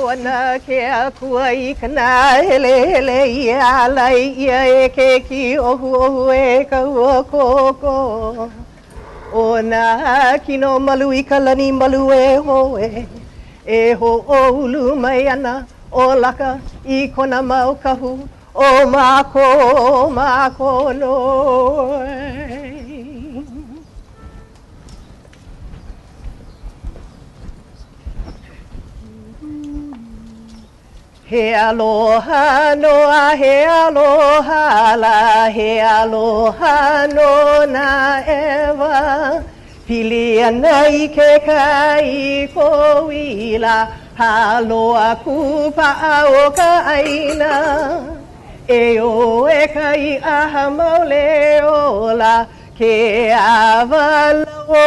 ona ke akua I kana hele hele ia lai ia e ke ki ohu ohu e ka ua koko. Ona kino malu I ka lani malu e hoe. E ho o ulu mai ana o laka I kona mau kahu o mako noi. He aloha noa, he aloha la, he aloha no na ewa. Pili ana I ke kai ko ila, haloa kupa o ka aina. E o e kai aha maule ola, ke avala o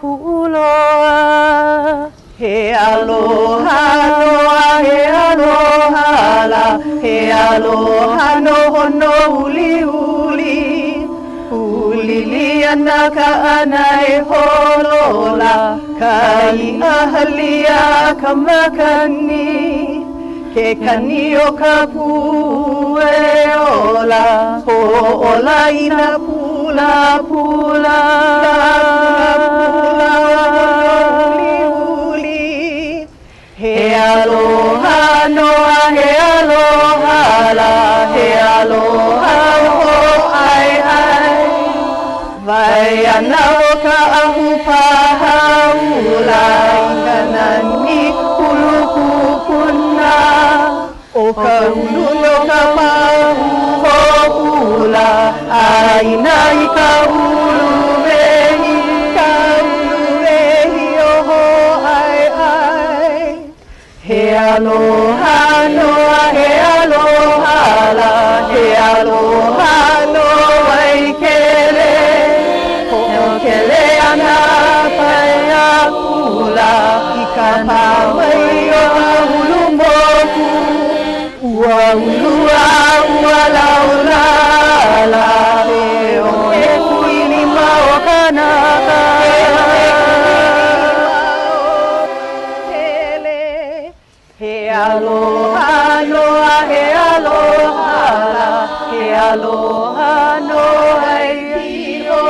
pu'uloa. He aloha noa, he aloha la, he aloha no hono uli uli. Ulili ana ka ana e holola, ka I ahalia ka makani. Ke kani o ka pu e ola, ho ola ina pula pula. He aloha noa, he aloha la, he aloha ho ai ai. Vai ana o ka ahu pahaula, I ka nani ulu pupuna. O ka ulu no ka pahu ho ula, aina I ka ulu vehi, ka ulu vehi o ho ai ai. He aloha noa, he aloha la, he aloha no ai kele. Ho kele ana pai a kula, I ka pawai o a ulu moku. Ua ulua, ua laula la, he o e kuini ma o kanaka. He aloha noa, he aloha la, he aloha no ai pio.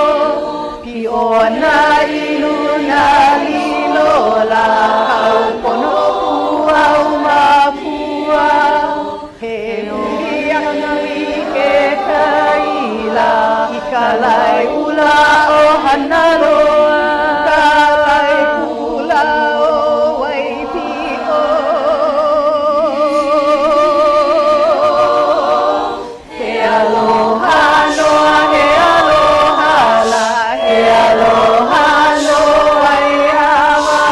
Pio na iluna lilola, au pono pua au mapua. He uliana I ke kaila, I ka lai ula o hanaroa. Ka lai ula o waipio. He aloha noa, he aloha la, he aloha no ai awa.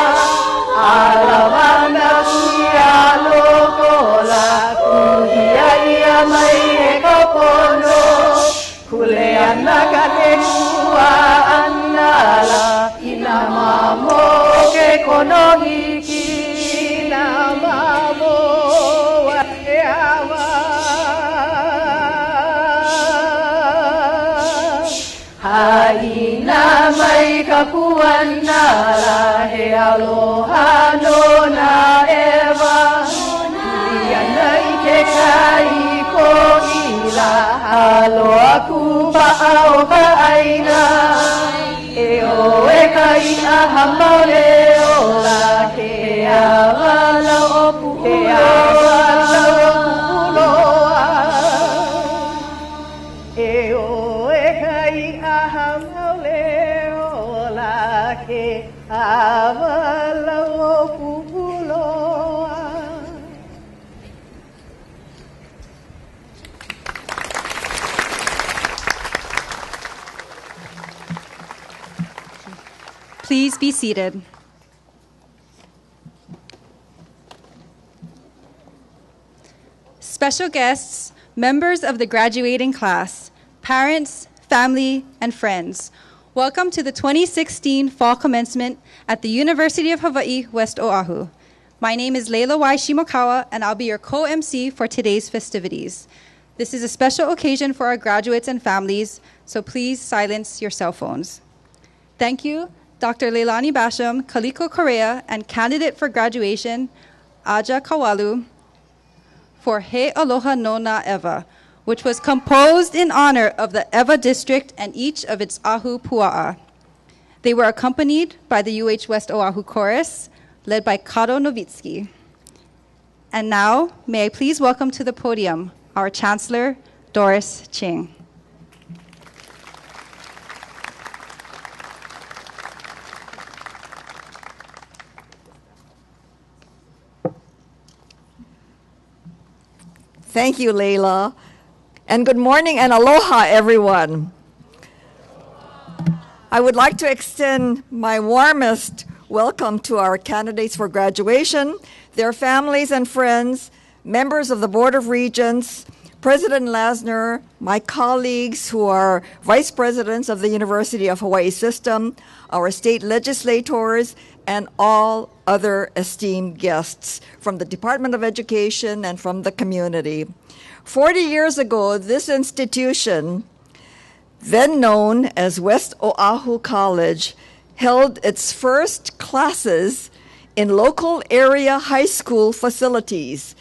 Alawa na ia loko la, kuhia ia mai e ka pono. Kule ana ka te kua ana la, ina mamo ke kono hiki. Ina mamo e awa. Haina mai ka puana la, he aloha no na ewa. Liana I ke kai ko ila, haloa kupa o ka aina. E o e kai aha maule ola, ke awana o pu'uloa. E o e kai aha maule ola, ke awana o pu'uloa. Please be seated. Special guests, members of the graduating class, parents, family, and friends, welcome to the 2016 Fall Commencement at the University of Hawaii, West Oahu. My name is Leila Y. Shimokawa, and I'll be your co-MC for today's festivities. This is a special occasion for our graduates and families, so please silence your cell phones. Thank you, Dr. Leilani Basham, Kaliko Correa, and candidate for graduation, Aja Kawalu, for He Aloha No Na Ewa, which was composed in honor of the Ewa district and each of its Ahu Pua'a. They were accompanied by the UH West Oahu Chorus, led by Karo Novitsky. And now, may I please welcome to the podium our Chancellor, Doris Ching. Thank you, Leila. And good morning and aloha, everyone. I would like to extend my warmest welcome to our candidates for graduation, their families and friends, members of the Board of Regents, President Lasner, my colleagues who are vice presidents of the University of Hawaii system, our state legislators, and all other esteemed guests from the Department of Education and from the community. 40 years ago, this institution, then known as West Oahu College, held its first classes in local area high school facilities.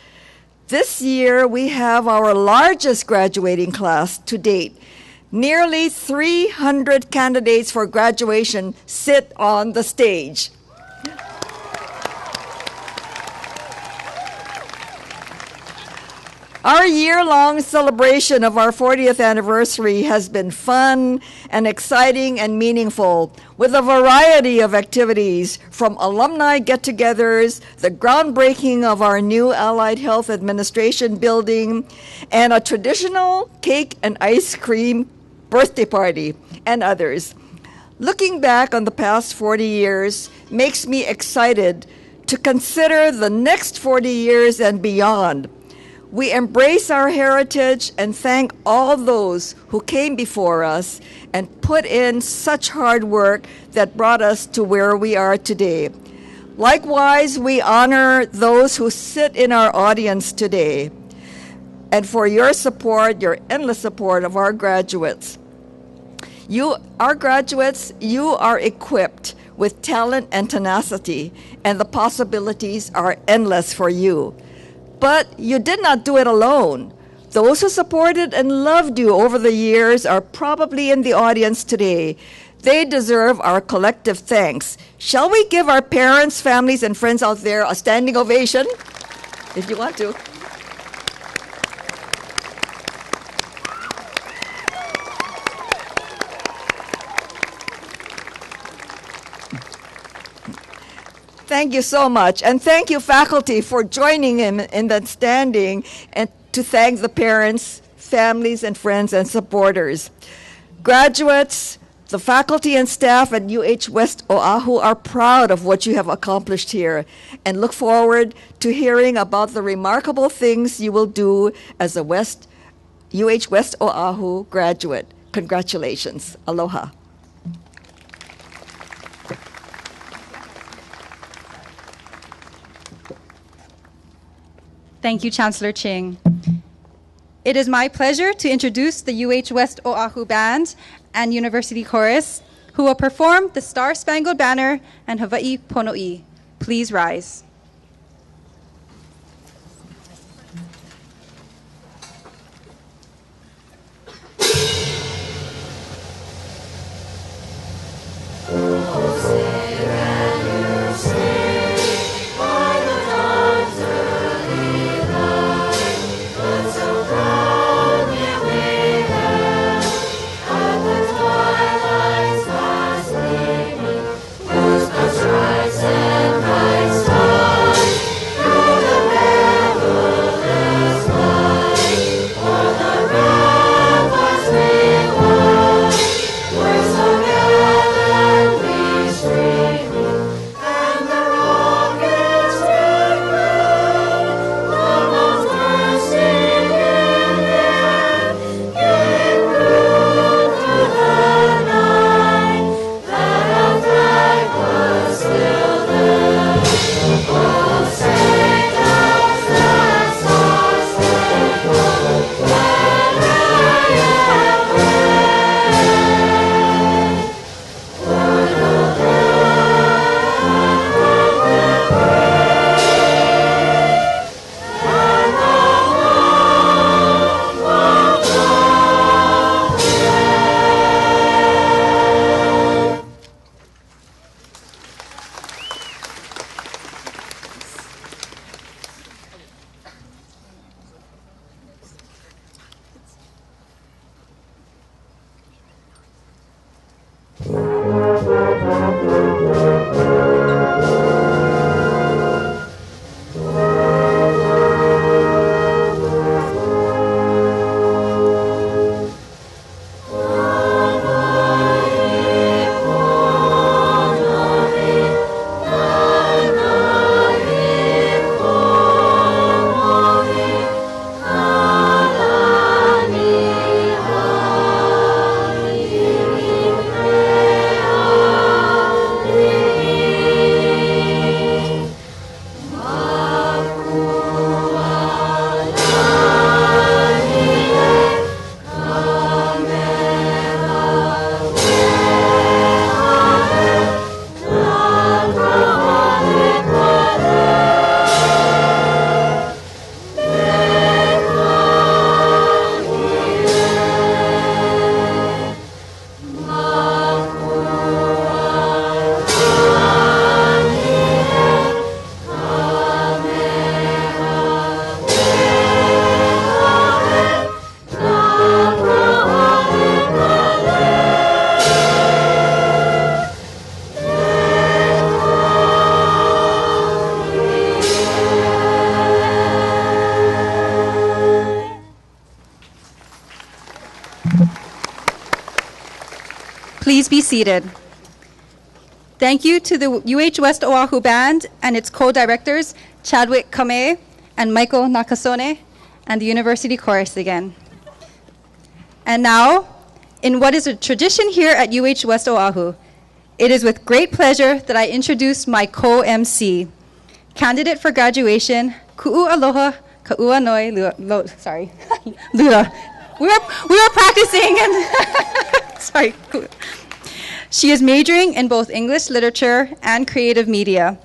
This year, we have our largest graduating class to date. Nearly 300 candidates for graduation sit on the stage. Our year-long celebration of our 40th anniversary has been fun and exciting and meaningful, with a variety of activities from alumni get-togethers, the groundbreaking of our new Allied Health Administration building, and a traditional cake and ice cream birthday party, and others. Looking back on the past 40 years makes me excited to consider the next 40 years and beyond. We embrace our heritage and thank all those who came before us and put in such hard work that brought us to where we are today. Likewise, we honor those who sit in our audience today and for your support, your endless support of our graduates. Our graduates, you are equipped with talent and tenacity, and the possibilities are endless for you. But you did not do it alone. Those who supported and loved you over the years are probably in the audience today. They deserve our collective thanks. Shall we give our parents, families, and friends out there a standing ovation? If you want to. Thank you so much. And thank you, faculty, for joining in that standing, and to thank the parents, families, and friends and supporters. Graduates, the faculty and staff at UH West Oahu are proud of what you have accomplished here and look forward to hearing about the remarkable things you will do as a UH West Oahu graduate. Congratulations. Aloha. Thank you, Chancellor Ching. It is my pleasure to introduce the UH West Oahu Band and University Chorus, who will perform the Star-Spangled Banner and Hawaii Pono'i. Please rise. Rise and bright star. Please be seated. Thank you to the UH West Oahu Band and its co-directors, Chadwick Kame and Michael Nakasone, and the University Chorus again. And now, in what is a tradition here at UH West Oahu, it is with great pleasure that I introduce my co-MC, candidate for graduation, Ku'u Aloha Ka'uanoi Lura. We were practicing and sorry. She is majoring in both English literature and creative media.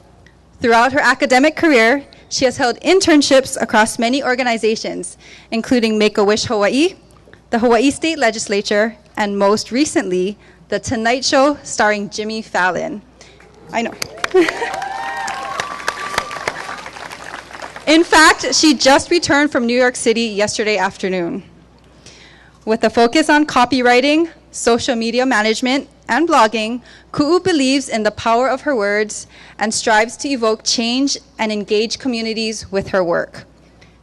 Throughout her academic career, she has held internships across many organizations, including Make-A-Wish Hawaii, the Hawaii State Legislature, and most recently, The Tonight Show starring Jimmy Fallon. I know. In fact, she just returned from New York City yesterday afternoon. With a focus on copywriting, social media management, and blogging, Ku'u believes in the power of her words and strives to evoke change and engage communities with her work.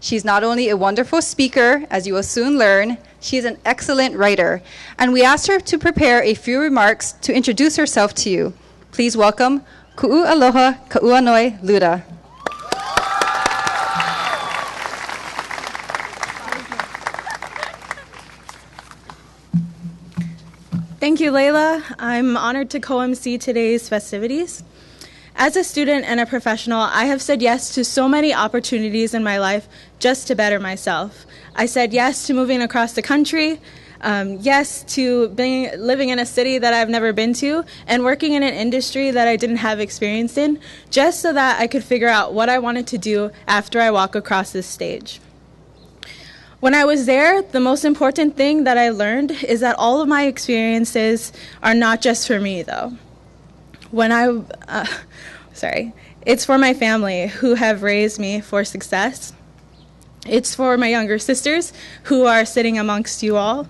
She's not only a wonderful speaker, as you will soon learn, she's an excellent writer, and we asked her to prepare a few remarks to introduce herself to you. Please welcome Ku'u Aloha Ka'uanoi Lura. Thank you, Layla. I'm honored to co-MC today's festivities. As a student and a professional, I have said yes to so many opportunities in my life just to better myself. I said yes to moving across the country, yes to living in a city that I've never been to, and working in an industry that I didn't have experience in, just so that I could figure out what I wanted to do after I walk across this stage. When I was there, the most important thing that I learned is that all of my experiences are not just for me, though. It's for my family who have raised me for success. It's for my younger sisters who are sitting amongst you all.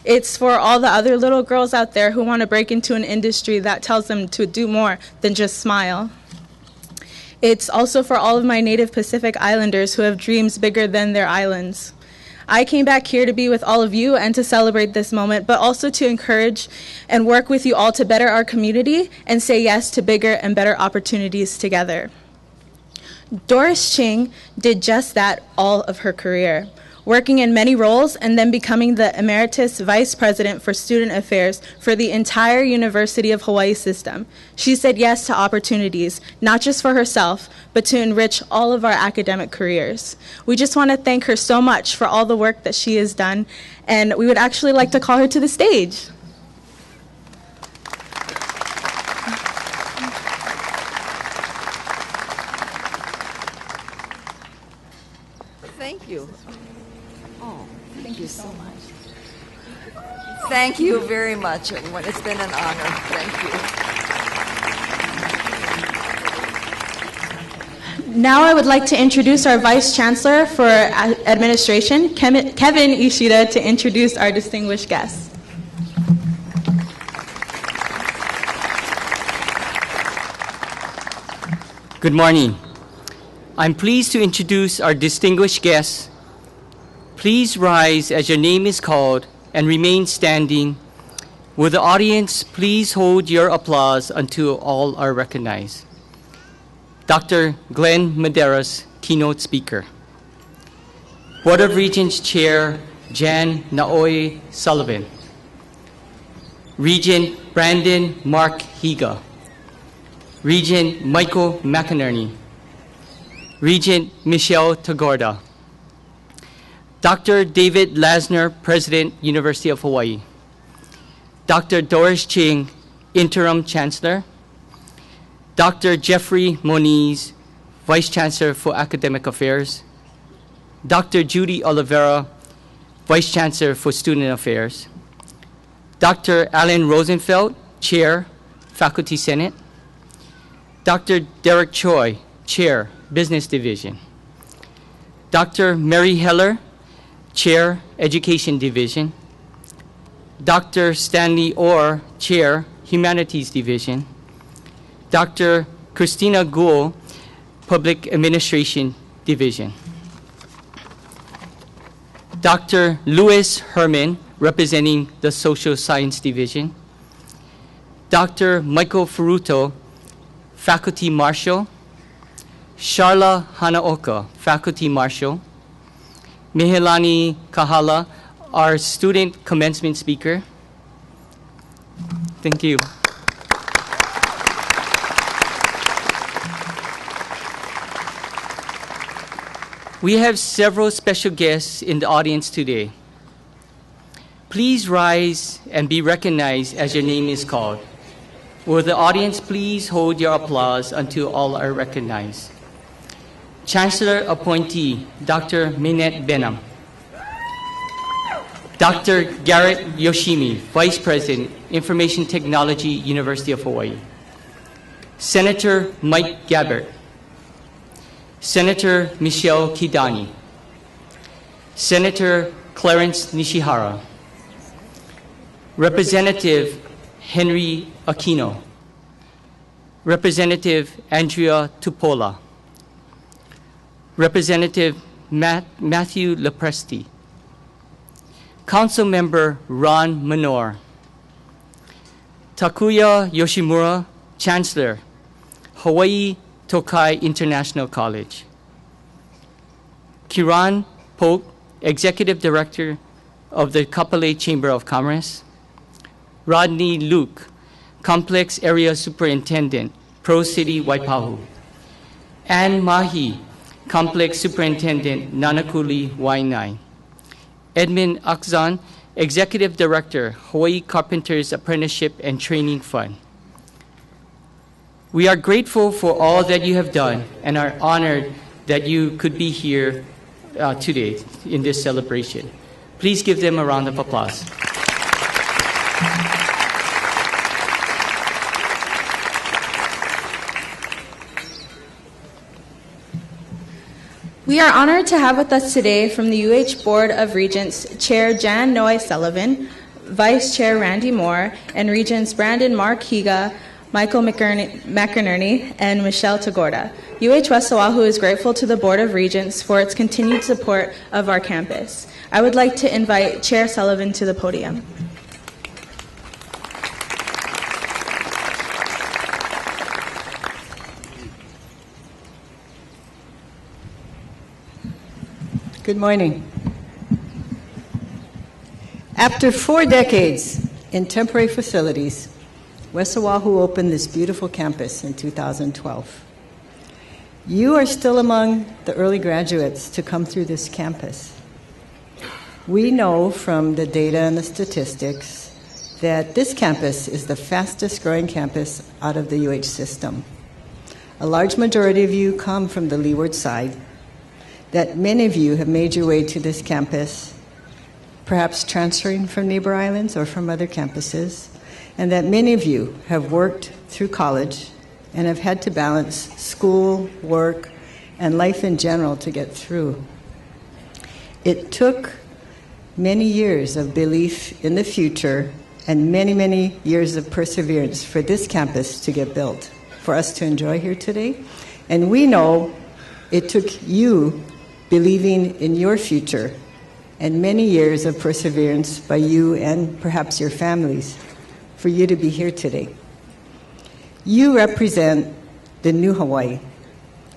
It's for all the other little girls out there who want to break into an industry that tells them to do more than just smile. It's also for all of my native Pacific Islanders who have dreams bigger than their islands. I came back here to be with all of you and to celebrate this moment, but also to encourage and work with you all to better our community and say yes to bigger and better opportunities together. Doris Ching did just that all of her career, working in many roles and then becoming the Emeritus Vice President for Student Affairs for the entire University of Hawaii system. She said yes to opportunities, not just for herself, but to enrich all of our academic careers. We just want to thank her so much for all the work that she has done, and we would actually like to call her to the stage. Thank you. Oh, thank you so much. Thank you very much, everyone. It's been an honor. Thank you. Now I would like to introduce our Vice Chancellor for Administration, Kevin Ishida, to introduce our distinguished guests. Good morning. I'm pleased to introduce our distinguished guests. Please rise as your name is called and remain standing. Will the audience please hold your applause until all are recognized? Dr. Glenn Medeiros, keynote speaker. Board of Regents Chair Jan Naoe Sullivan. Regent Brandon Mark Higa. Regent Michael McInerney. Regent Michelle Tagorda. Dr. David Lasner, President, University of Hawaii. Dr. Doris Ching, Interim Chancellor. Dr. Jeffrey Moniz, Vice Chancellor for Academic Affairs. Dr. Judy Oliveira, Vice Chancellor for Student Affairs. Dr. Alan Rosenfeld, Chair, Faculty Senate. Dr. Derek Choi, Chair, Business Division. Dr. Mary Heller, Chair, Education Division. Dr. Stanley Orr, Chair, Humanities Division. Dr. Christina Gould, Public Administration Division. Dr. Louis Herman, representing the Social Science Division. Dr. Michael Furuto, Faculty Marshal, Sharla Hanaoka, Faculty Marshal, Mihelani Kahala, our student commencement speaker. Thank you. We have several special guests in the audience today. Please rise and be recognized as your name is called. Will the audience please hold your applause until all are recognized? Chancellor Appointee, Dr. Minette Benham. Dr. Garrett Yoshimi, Vice President, Information Technology, University of Hawaii. Senator Mike Gabbard. Senator Michelle Kidani. Senator Clarence Nishihara. Representative Henry Aquino. Representative Andrea Tupola. Representative Matthew Lepresti. Council Member Ron Manor. Takuya Yoshimura, Chancellor, Hawaii Tokai International College. Kiran Polk, Executive Director of the Kapolei Chamber of Commerce. Rodney Luke, Complex Area Superintendent, Pro City Waipahu. Anne Mahi, Complex Superintendent, Nanakuli Waianae. Edmund Akzan, Executive Director, Hawaii Carpenters Apprenticeship and Training Fund. We are grateful for all that you have done and are honored that you could be here today in this celebration. Please give them a round of applause. We are honored to have with us today from the UH Board of Regents Chair Jan Noy Sullivan, Vice Chair Randy Moore, and Regents Brandon Mark Higa, Michael McInerney, and Michelle Tagorda. UH West Oahu is grateful to the Board of Regents for its continued support of our campus. I would like to invite Chair Sullivan to the podium. Good morning. After 4 decades in temporary facilities, West Oahu opened this beautiful campus in 2012. You are still among the early graduates to come through this campus. We know from the data and the statistics that this campus is the fastest growing campus out of the UH system. A large majority of you come from the leeward side, that many of you have made your way to this campus, perhaps transferring from neighbor islands or from other campuses, and that many of you have worked through college and have had to balance school, work, and life in general to get through. It took many years of belief in the future and many, many years of perseverance for this campus to get built, for us to enjoy here today. And we know it took you believing in your future and many years of perseverance by you and perhaps your families for you to be here today. You represent the new Hawaii,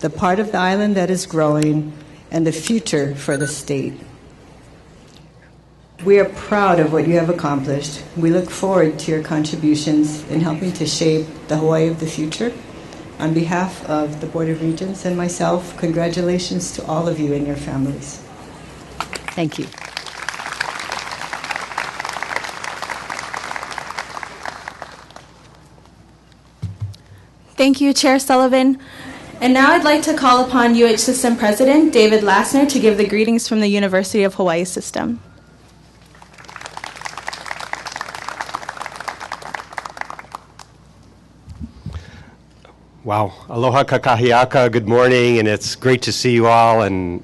the part of the island that is growing, and the future for the state. We are proud of what you have accomplished. We look forward to your contributions in helping to shape the Hawaii of the future. On behalf of the Board of Regents and myself, congratulations to all of you and your families. Thank you. Thank you, Chair Sullivan. And now I'd like to call upon UH System President David Lassner to give the greetings from the University of Hawaii System. Wow. Aloha kakahiaka. Good morning, and it's great to see you all. And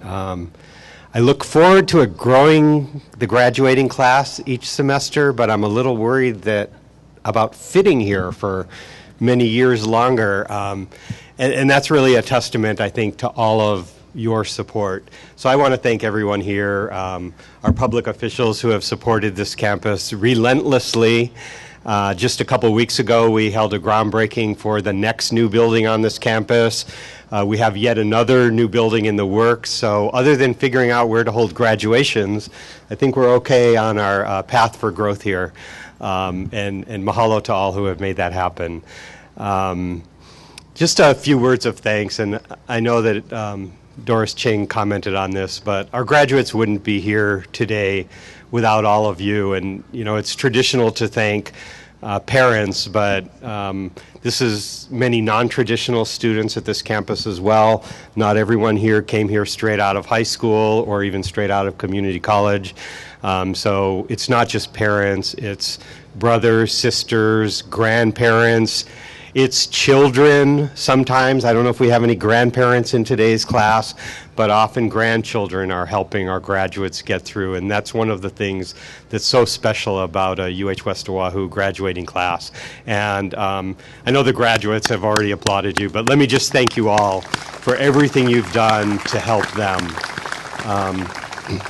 I look forward to the graduating class each semester, but I'm a little worried about fitting here for many years longer. And that's really a testament, I think, to all of your support. So I want to thank everyone here, our public officials who have supported this campus relentlessly, Just a couple of weeks ago, we held a groundbreaking for the next new building on this campus. We have yet another new building in the works. So other than figuring out where to hold graduations, I think we're okay on our path for growth here. And mahalo to all who have made that happen. Just a few words of thanks, and I know that Doris Ching commented on this, but our graduates wouldn't be here today without all of you. And you know, it's traditional to thank parents, but this is many non-traditional students at this campus as well. Not everyone here came here straight out of high school or even straight out of community college. So it's not just parents, it's brothers, sisters, grandparents, it's children sometimes. I don't know if we have any grandparents in today's class, but often grandchildren are helping our graduates get through, and that's one of the things that's so special about a UH West Oahu graduating class. And I know the graduates have already applauded you, but let me just thank you all for everything you've done to help them.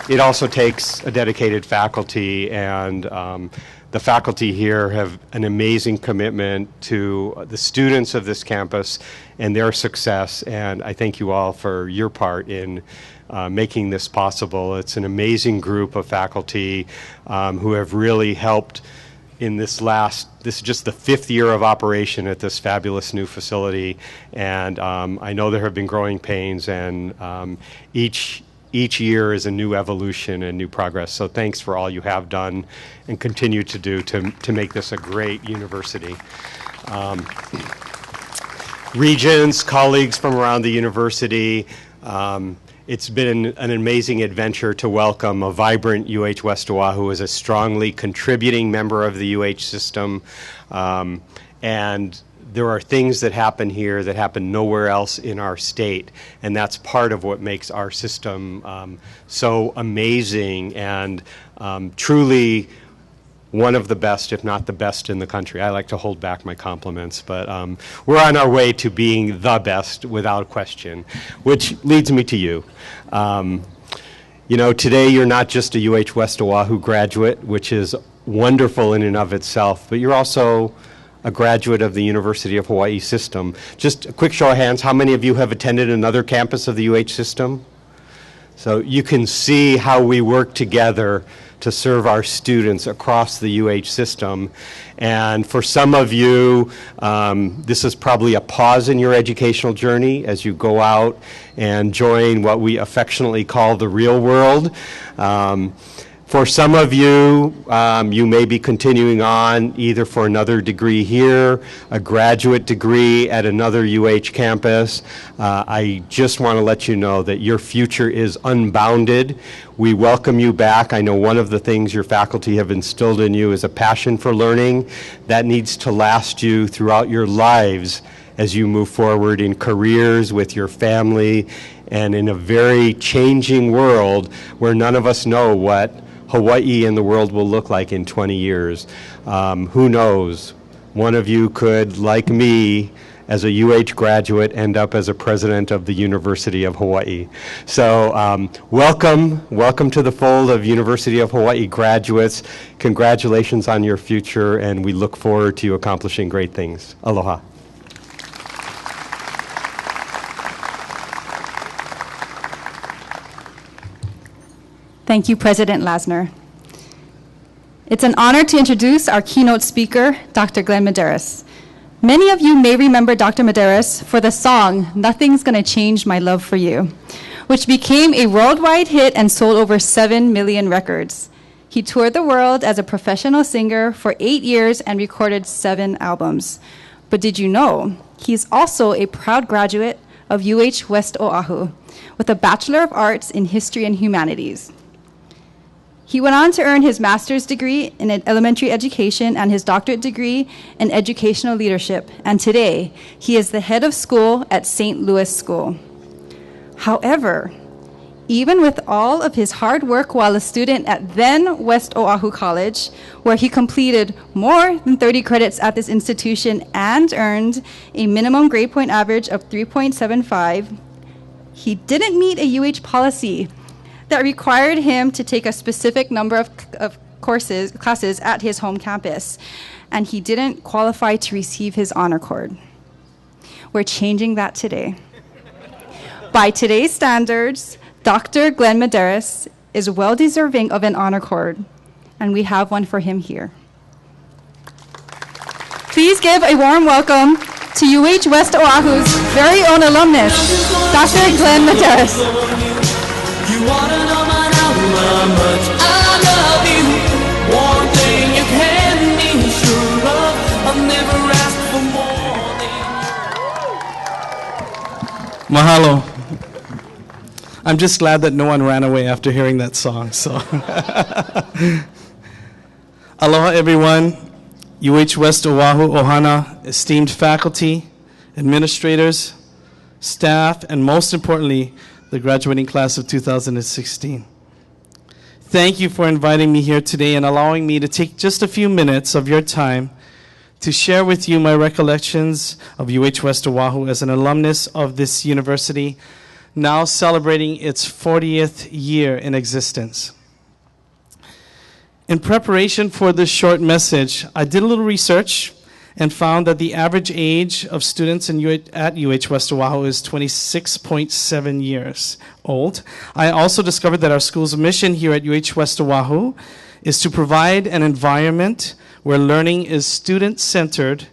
It also takes a dedicated faculty, and the faculty here have an amazing commitment to the students of this campus and their success, and I thank you all for your part in making this possible. It's an amazing group of faculty who have really helped in this is just the 5th year of operation at this fabulous new facility, and I know there have been growing pains, and each year is a new evolution and new progress. So thanks for all you have done and continue to do to make this a great university. Regents, colleagues from around the university, it's been an amazing adventure to welcome a vibrant UH West Oahu as a strongly contributing member of the UH system. And there are things that happen here that happen nowhere else in our state, and that's part of what makes our system so amazing and truly one of the best, if not the best, in the country. I like to hold back my compliments, but we're on our way to being the best without question, which leads me to you. You know, today you're not just a UH West Oahu graduate, which is wonderful in and of itself, but you're also a graduate of the University of Hawaii system. Just a quick show of hands, how many of you have attended another campus of the UH system? So you can see how we work together to serve our students across the UH system. And for some of you, this is probably a pause in your educational journey as you go out and join what we affectionately call the real world. For some of you, you may be continuing on either for another degree here, a graduate degree at another UH campus. I just want to let you know that your future is unbounded. We welcome you back. I know one of the things your faculty have instilled in you is a passion for learning that needs to last you throughout your lives as you move forward in careers, with your family, and in a very changing world where none of us know what Hawaii and the world will look like in 20 years. Who knows? One of you could, like me, as a UH graduate, end up as a president of the University of Hawaii. So welcome to the fold of University of Hawaii graduates. Congratulations on your future, and we look forward to you accomplishing great things. Aloha. Thank you, President Lasner. It's an honor to introduce our keynote speaker, Dr. Glenn Medeiros. Many of you may remember Dr. Medeiros for the song, "Nothing's Gonna Change My Love for You," which became a worldwide hit and sold over 7 million records. He toured the world as a professional singer for 8 years and recorded 7 albums. But did you know he's also a proud graduate of UH West Oahu with a Bachelor of Arts in History and Humanities. He went on to earn his master's degree in elementary education and his doctorate degree in educational leadership, and today he is the head of school at St. Louis School. However, even with all of his hard work while a student at then West Oahu College, where he completed more than 30 credits at this institution and earned a minimum grade point average of 3.75, he didn't meet a UH policy that required him to take a specific number of classes at his home campus, and he didn't qualify to receive his honor cord. We're changing that today. By today's standards, Dr. Glenn Medeiros is well deserving of an honor cord, and we have one for him here. Please give a warm welcome to UH West Oahu's very own alumnus, Dr. Glenn Medeiros. You wanna know how much I love you. One thing you can be sure of, I've never asked for more than Mahalo. I'm just glad that no one ran away after hearing that song. So, aloha, everyone. UH West Oahu Ohana, esteemed faculty, administrators, staff, and most importantly, the graduating class of 2016. Thank you for inviting me here today and allowing me to take just a few minutes of your time to share with you my recollections of UH West Oahu as an alumnus of this university, now celebrating its 40th year in existence. In preparation for this short message, I did a little research and found that the average age of students at UH West Oahu is 26.7 years old. I also discovered that our school's mission here at UH West Oahu is to provide an environment where learning is student-centered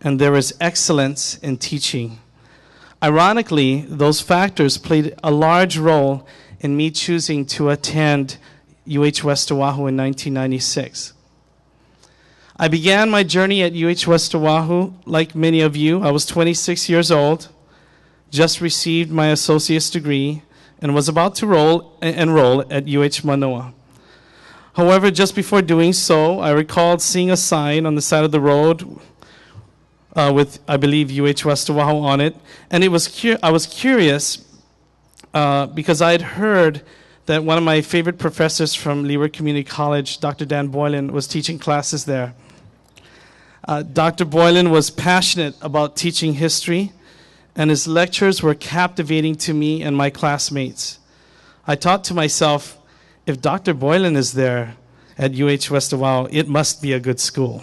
and there is excellence in teaching. Ironically, those factors played a large role in me choosing to attend UH West Oahu in 1996. I began my journey at UH West Oahu like many of you. I was 26 years old, just received my associate's degree, and was about to enroll at UH Manoa. However, just before doing so, I recalled seeing a sign on the side of the road with, I believe, UH West Oahu on it, and I was curious because I had heard that one of my favorite professors from Leeward Community College, Dr. Dan Boylan, was teaching classes there. Dr. Boylan was passionate about teaching history, and his lectures were captivating to me and my classmates. I thought to myself, if Dr. Boylan is there at UH West Oahu, it must be a good school.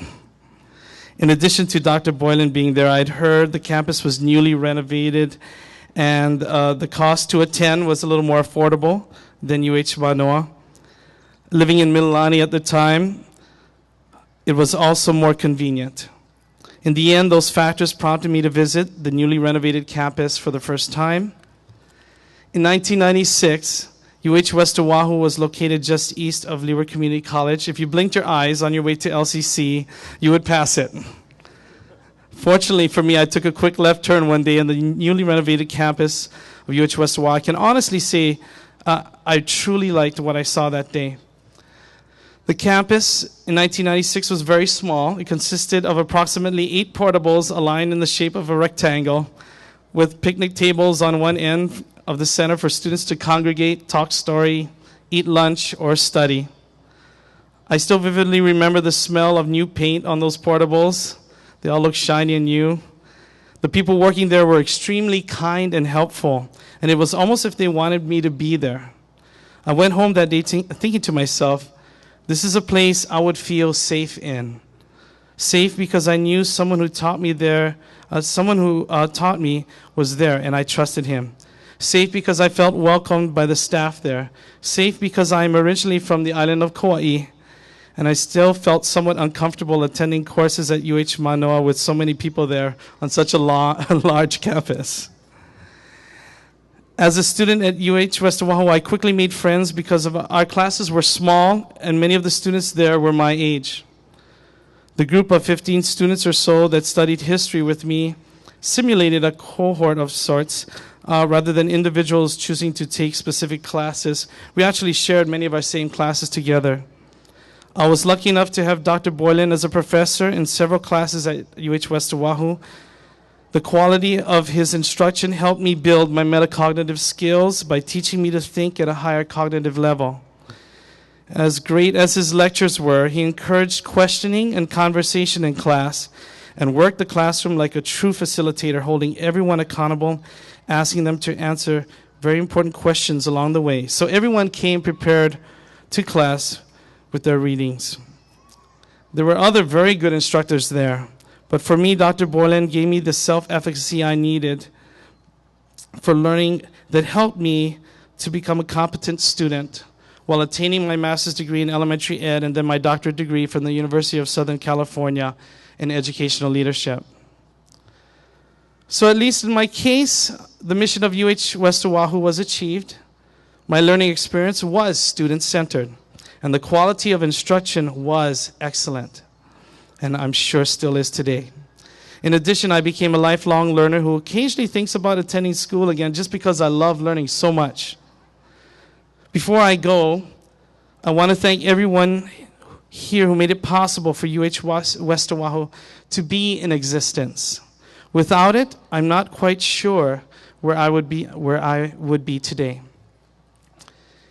In addition to Dr. Boylan being there, I'd heard the campus was newly renovated, and the cost to attend was a little more affordable than UH Manoa. Living in Mililani at the time, it was also more convenient. In the end, those factors prompted me to visit the newly renovated campus for the first time. In 1996, UH West Oahu was located just east of Leeward Community College. If you blinked your eyes on your way to LCC, you would pass it. Fortunately for me, I took a quick left turn one day in the newly renovated campus of UH West Oahu. I can honestly say I truly liked what I saw that day. The campus in 1996 was very small. It consisted of approximately 8 portables aligned in the shape of a rectangle with picnic tables on one end of the center for students to congregate, talk story, eat lunch, or study. I still vividly remember the smell of new paint on those portables. They all looked shiny and new. The people working there were extremely kind and helpful, and it was almost as if they wanted me to be there. I went home that day thinking to myself, this is a place I would feel safe in. Safe because I knew someone who taught me there, taught me was there, and I trusted him. Safe because I felt welcomed by the staff there. Safe because I am originally from the island of Kauai, and I still felt somewhat uncomfortable attending courses at UH Manoa with so many people there on such a large campus. As a student at UH West Oahu, I quickly made friends because our classes were small and many of the students there were my age. The group of 15 students or so that studied history with me simulated a cohort of sorts rather than individuals choosing to take specific classes. We actually shared many of our same classes together. I was lucky enough to have Dr. Boylan as a professor in several classes at UH West Oahu. The quality of his instruction helped me build my metacognitive skills by teaching me to think at a higher cognitive level. As great as his lectures were, he encouraged questioning and conversation in class and worked the classroom like a true facilitator, holding everyone accountable, asking them to answer very important questions along the way. So everyone came prepared to class with their readings. There were other very good instructors there, but for me, Dr. Borland gave me the self-efficacy I needed for learning that helped me to become a competent student while attaining my master's degree in elementary ed and then my doctorate degree from the University of Southern California in educational leadership. So at least in my case, the mission of UH West Oahu was achieved. My learning experience was student-centered, and the quality of instruction was excellent, and I'm sure still is today. In addition, I became a lifelong learner who occasionally thinks about attending school again just because I love learning so much. Before I go, I want to thank everyone here who made it possible for UH West Oahu to be in existence. Without it, I'm not quite sure where I would be today.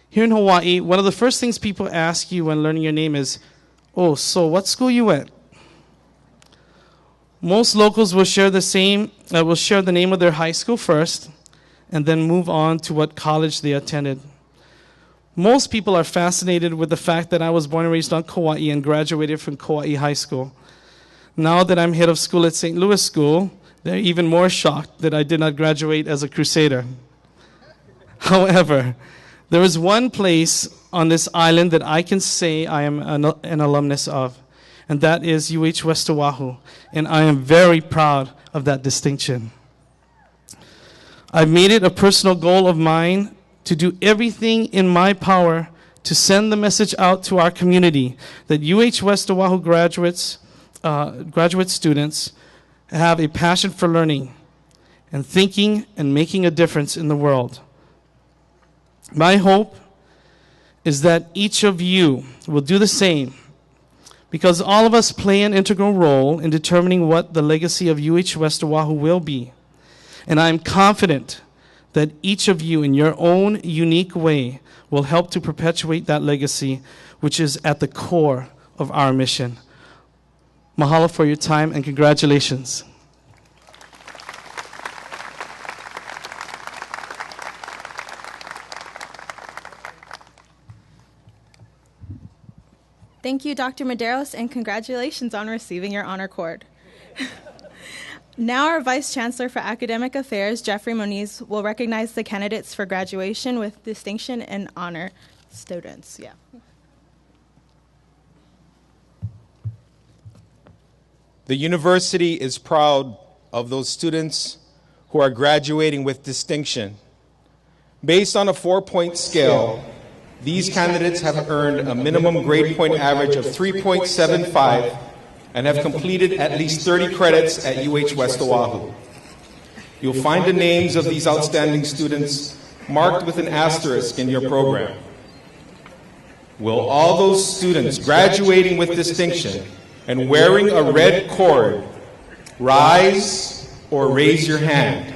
Here in Hawaii, one of the first things people ask you when learning your name is, "Oh, so what school you at?" Most locals will share the name of their high school first, and then move on to what college they attended. Most people are fascinated with the fact that I was born and raised on Kauai and graduated from Kauai High School. Now that I'm head of school at St. Louis School, they're even more shocked that I did not graduate as a Crusader. However, there is one place on this island that I can say I am an alumnus of, and that is UH West Oahu, and I am very proud of that distinction. I've made it a personal goal of mine to do everything in my power to send the message out to our community that UH West Oahu graduate students have a passion for learning and thinking and making a difference in the world. My hope is that each of you will do the same, because all of us play an integral role in determining what the legacy of UH West Oahu will be. And I'm confident that each of you in your own unique way will help to perpetuate that legacy, which is at the core of our mission. Mahalo for your time and congratulations. Thank you, Dr. Medeiros, and congratulations on receiving your honor cord. Now our Vice Chancellor for Academic Affairs, Jeffrey Moniz, will recognize the candidates for graduation with distinction and honor students. Yeah. The university is proud of those students who are graduating with distinction. Based on a 4-point scale, these candidates have earned a minimum grade point average of 3.75 and have completed at least 30 credits at UH West Oahu. You'll find the names of these outstanding students marked with an asterisk in your program. Will all those students graduating with distinction and wearing a red cord rise or raise your hand?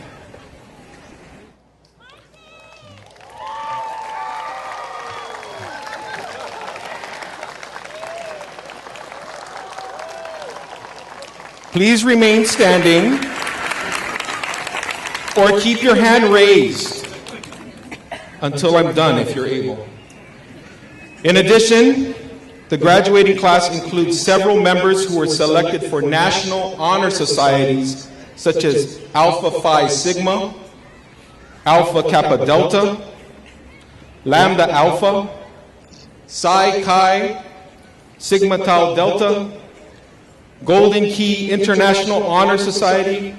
Please remain standing or keep your hand raised until I'm done if you're able. In addition, the graduating class includes several members who were selected for national honor societies such as Alpha Phi Sigma, Alpha Kappa Delta, Lambda Alpha, Psi Chi, Sigma Tau Delta, Golden Key International Honor Society,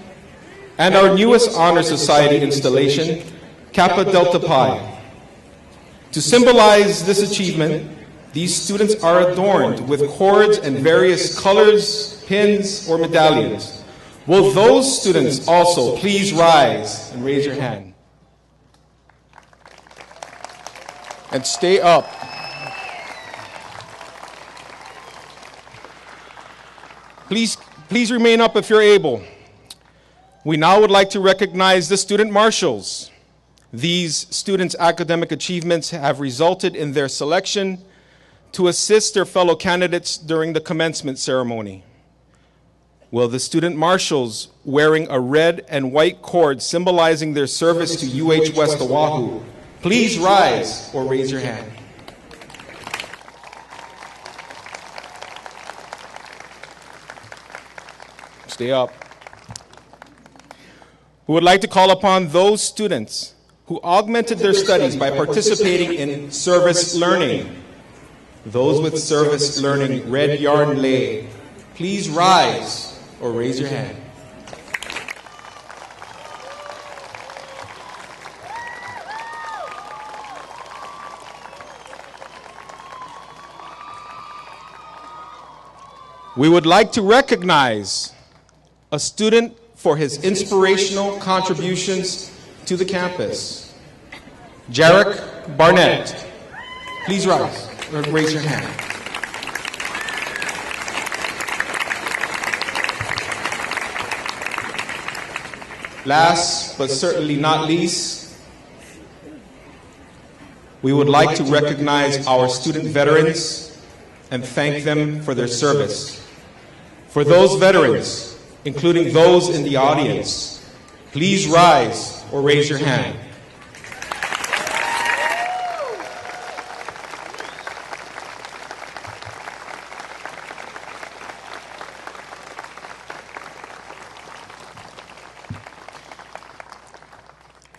and our newest honor society installation, Kappa Delta Pi. To symbolize this achievement, these students are adorned with cords and various colors, pins, or medallions. Will those students also please rise and raise your hand? And stay up. Please remain up if you're able. We now would like to recognize the student marshals. These students' academic achievements have resulted in their selection to assist their fellow candidates during the commencement ceremony. Will the student marshals wearing a red and white cord symbolizing their service to UH West Oahu please rise or raise your hand? Stay up. We would like to call upon those students who augmented their studies by participating in service learning. Those with service learning, Red Yarn Lay, please rise or raise your hand. We would like to recognize a student for his inspirational contributions to the campus. Jarek Barnett, please rise or raise your hand. Last but certainly not least, we would like to recognize our student veterans and thank them for their service. For those veterans, including those in the audience, please rise or raise your hand.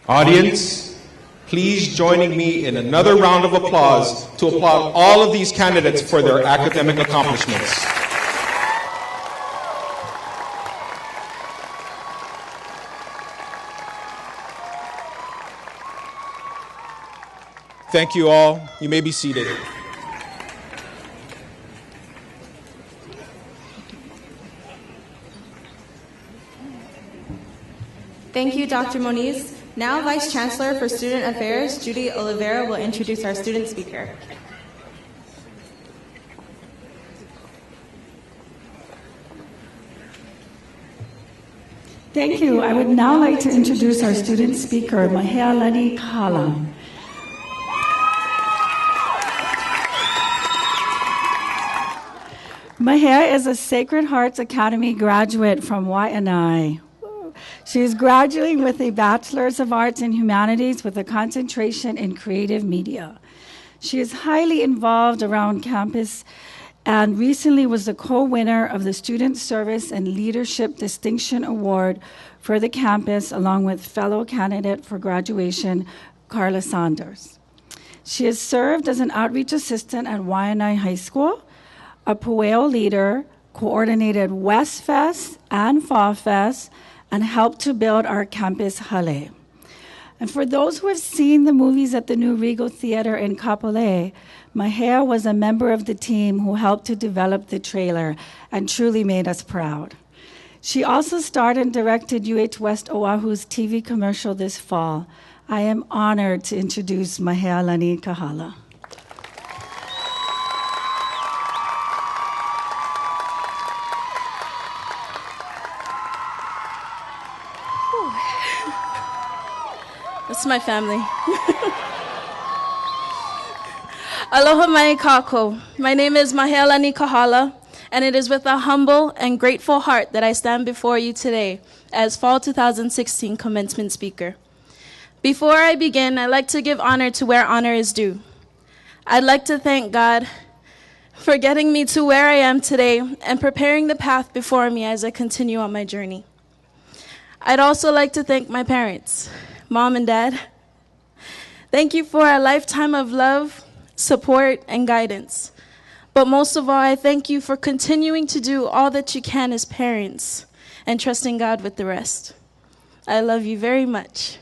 Audience, please join me in another round of applause to applaud all of these candidates for their academic accomplishments. Thank you all. You may be seated. Thank you, Dr. Moniz. Now, Vice Chancellor for Student Affairs, Judy Oliveira, will introduce our student speaker. Thank you. I would now like to introduce our student speaker, Mahealani Kahala. Mahia is a Sacred Hearts Academy graduate from Waianae. She is graduating with a Bachelor's of Arts in Humanities with a concentration in creative media. She is highly involved around campus and recently was the co-winner of the Student Service and Leadership Distinction Award for the campus, along with fellow candidate for graduation, Carla Saunders. She has served as an outreach assistant at Waianae High School, a Pueo leader, coordinated West Fest and Fall Fest, and helped to build our campus hale. And for those who have seen the movies at the New Regal Theater in Kapolei, Mahia was a member of the team who helped to develop the trailer and truly made us proud. She also starred and directed UH West Oahu's TV commercial this fall. I am honored to introduce Mahealani Kahala. This is my family. Aloha mai kako. My name is Mahealani Kahala, and it is with a humble and grateful heart that I stand before you today as Fall 2016 commencement speaker. Before I begin, I'd like to give honor to where honor is due. I'd like to thank God for getting me to where I am today and preparing the path before me as I continue on my journey. I'd also like to thank my parents, Mom and Dad. Thank you for a lifetime of love, support, and guidance. But most of all, I thank you for continuing to do all that you can as parents and trusting God with the rest. I love you very much.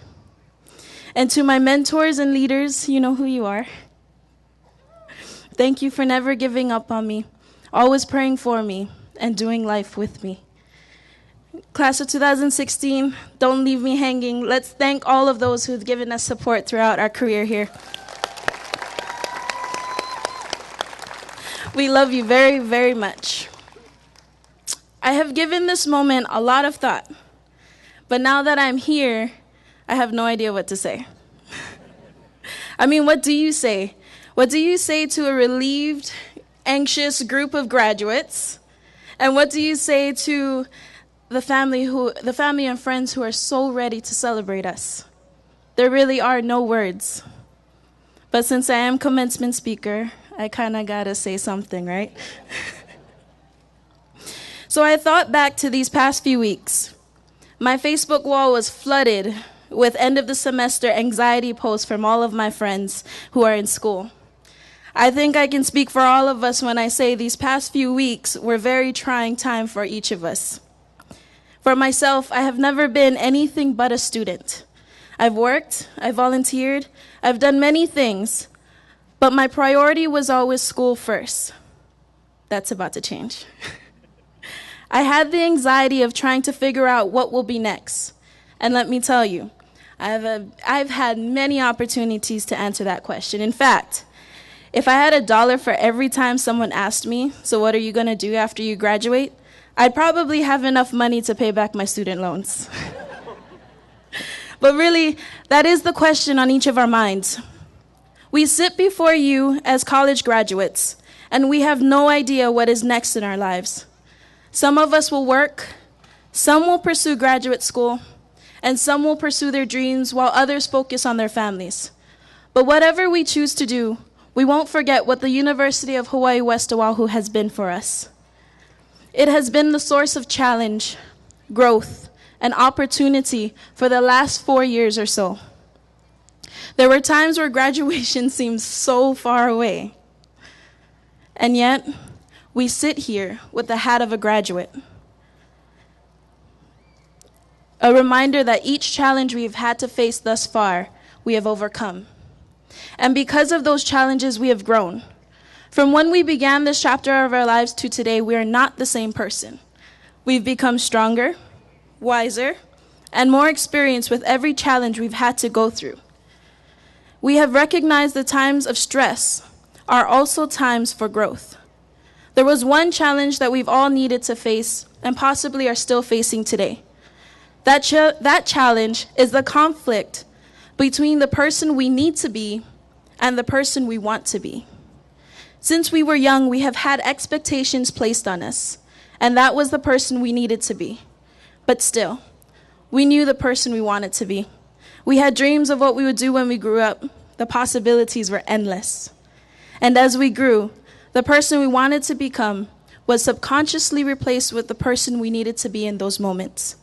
And to my mentors and leaders, you know who you are. Thank you for never giving up on me, always praying for me, and doing life with me. Class of 2016, don't leave me hanging. Let's thank all of those who've given us support throughout our career here. We love you very, very much. I have given this moment a lot of thought, but now that I'm here, I have no idea what to say. I mean, what do you say? What do you say to a relieved, anxious group of graduates? And what do you say to the family and friends who are so ready to celebrate us? There really are no words. But since I am commencement speaker, I kind of gotta say something, right? So I thought back to these past few weeks. My Facebook wall was flooded with end of the semester anxiety posts from all of my friends who are in school. I think I can speak for all of us when I say these past few weeks were very trying time for each of us. For myself, I have never been anything but a student. I've worked, I've volunteered, I've done many things, but my priority was always school first. That's about to change. I had the anxiety of trying to figure out what will be next. And let me tell you, I've had many opportunities to answer that question. In fact, if I had $1 for every time someone asked me, so what are you going to do after you graduate? I'd probably have enough money to pay back my student loans. But really, that is the question on each of our minds. We sit before you as college graduates, and we have no idea what is next in our lives. Some of us will work, some will pursue graduate school, and some will pursue their dreams while others focus on their families. But whatever we choose to do, we won't forget what the University of Hawaii West Oahu has been for us. It has been the source of challenge, growth, and opportunity for the last 4 years or so. There were times where graduation seemed so far away, and yet we sit here with the hat of a graduate. A reminder that each challenge we've had to face thus far, we have overcome. And because of those challenges, we have grown. From when we began this chapter of our lives to today, we are not the same person. We've become stronger, wiser, and more experienced with every challenge we've had to go through. We have recognized the times of stress are also times for growth. There was one challenge that we've all needed to face and possibly are still facing today. That challenge is the conflict between the person we need to be and the person we want to be. Since we were young, we have had expectations placed on us, and that was the person we needed to be. But still, we knew the person we wanted to be. We had dreams of what we would do when we grew up. The possibilities were endless. And as we grew, the person we wanted to become was subconsciously replaced with the person we needed to be in those moments.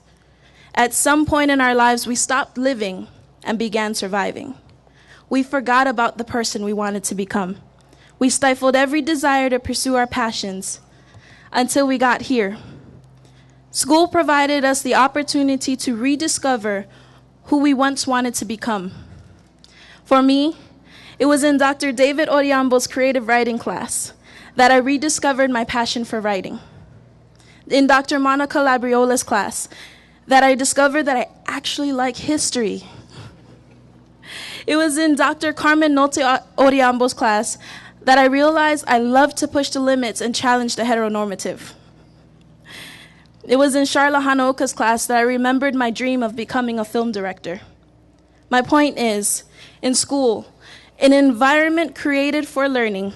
At some point in our lives, we stopped living and began surviving. We forgot about the person we wanted to become. We stifled every desire to pursue our passions until we got here. School provided us the opportunity to rediscover who we once wanted to become. For me, it was in Dr. David Oriambo's creative writing class that I rediscovered my passion for writing. In Dr. Monica Labriola's class, that I discovered that I actually like history. It was in Dr. Carmen Nolte Oriambo's class that I realized I love to push the limits and challenge the heteronormative. It was in Sharla Hanaoka's class that I remembered my dream of becoming a film director. My point is, in school, an environment created for learning,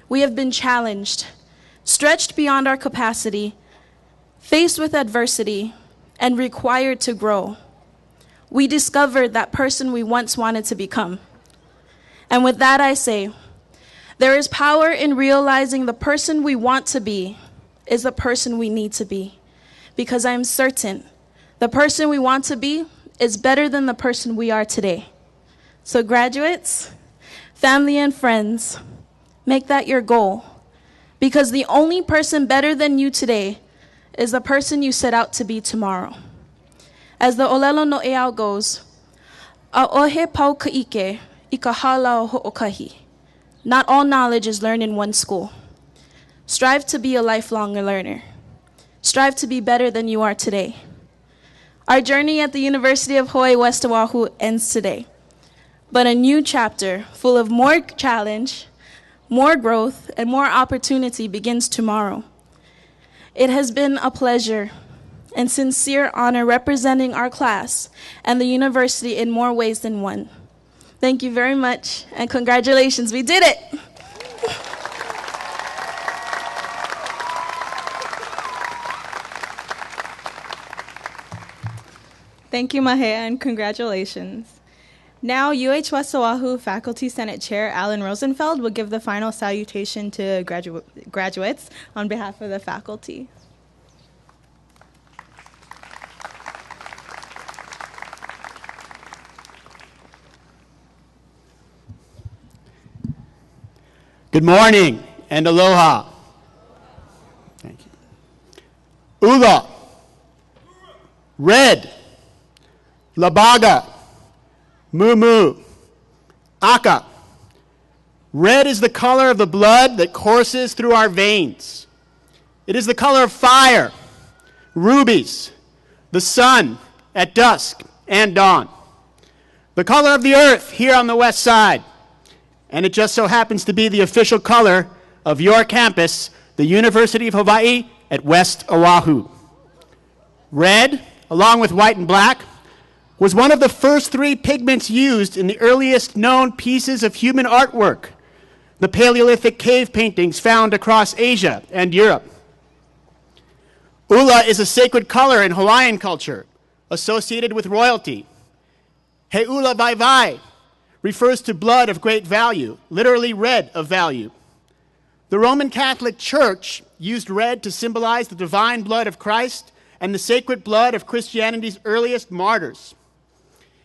we have been challenged, stretched beyond our capacity, faced with adversity, and required to grow. We discovered that person we once wanted to become. And with that I say, there is power in realizing the person we want to be is the person we need to be. Because I am certain the person we want to be is better than the person we are today. So graduates, family and friends, make that your goal. Because the only person better than you today is the person you set out to be tomorrow. As the Olelo no Eau goes, "A'ohe pau ka'ike, I ka hala o ho'okahi." Not all knowledge is learned in one school. Strive to be a lifelong learner. Strive to be better than you are today. Our journey at the University of Hawaii West Oahu ends today, but a new chapter full of more challenge, more growth, and more opportunity begins tomorrow. It has been a pleasure and sincere honor representing our class and the university in more ways than one. Thank you very much, and congratulations, we did it! Thank you, Mahea, and congratulations. Now, UH West Oahu Faculty Senate Chair Alan Rosenfeld will give the final salutation to graduates on behalf of the faculty. Good morning and aloha. Thank you. Ula, red, labaga, mumu, aka. Red is the color of the blood that courses through our veins. It is the color of fire, rubies, the sun at dusk and dawn. The color of the earth here on the west side. And it just so happens to be the official color of your campus, the University of Hawaii at West Oahu. Red, along with white and black, was one of the first three pigments used in the earliest known pieces of human artwork, the Paleolithic cave paintings found across Asia and Europe. Ula is a sacred color in Hawaiian culture, associated with royalty. He ula vai vai refers to blood of great value, literally red of value. The Roman Catholic Church used red to symbolize the divine blood of Christ and the sacred blood of Christianity's earliest martyrs.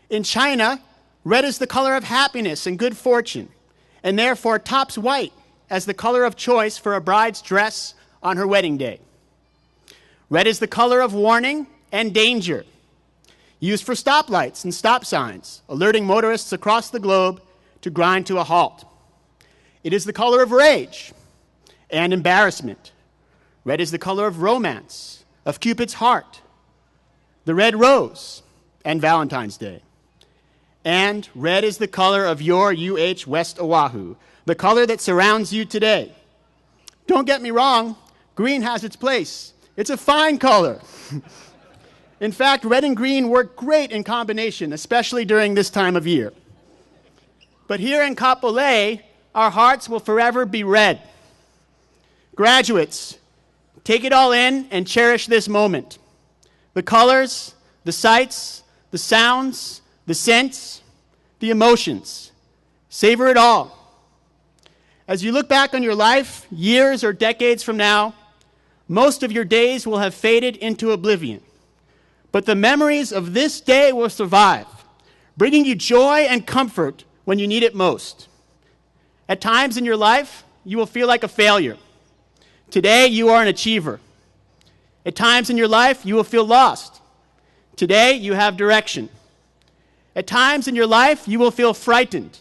In China, red is the color of happiness and good fortune, and therefore tops white as the color of choice for a bride's dress on her wedding day. Red is the color of warning and danger, used for stoplights and stop signs, alerting motorists across the globe to grind to a halt. It is the color of rage and embarrassment. Red is the color of romance, of Cupid's heart, the red rose, and Valentine's Day. And red is the color of your UH West Oahu, the color that surrounds you today. Don't get me wrong, green has its place. It's a fine color. In fact, red and green work great in combination, especially during this time of year. But here in Kapolei, our hearts will forever be red. Graduates, take it all in and cherish this moment. The colors, the sights, the sounds, the scents, the emotions. Savor it all. As you look back on your life, years or decades from now, most of your days will have faded into oblivion. But the memories of this day will survive, bringing you joy and comfort when you need it most. At times in your life, you will feel like a failure. Today, you are an achiever. At times in your life, you will feel lost. Today, you have direction. At times in your life, you will feel frightened.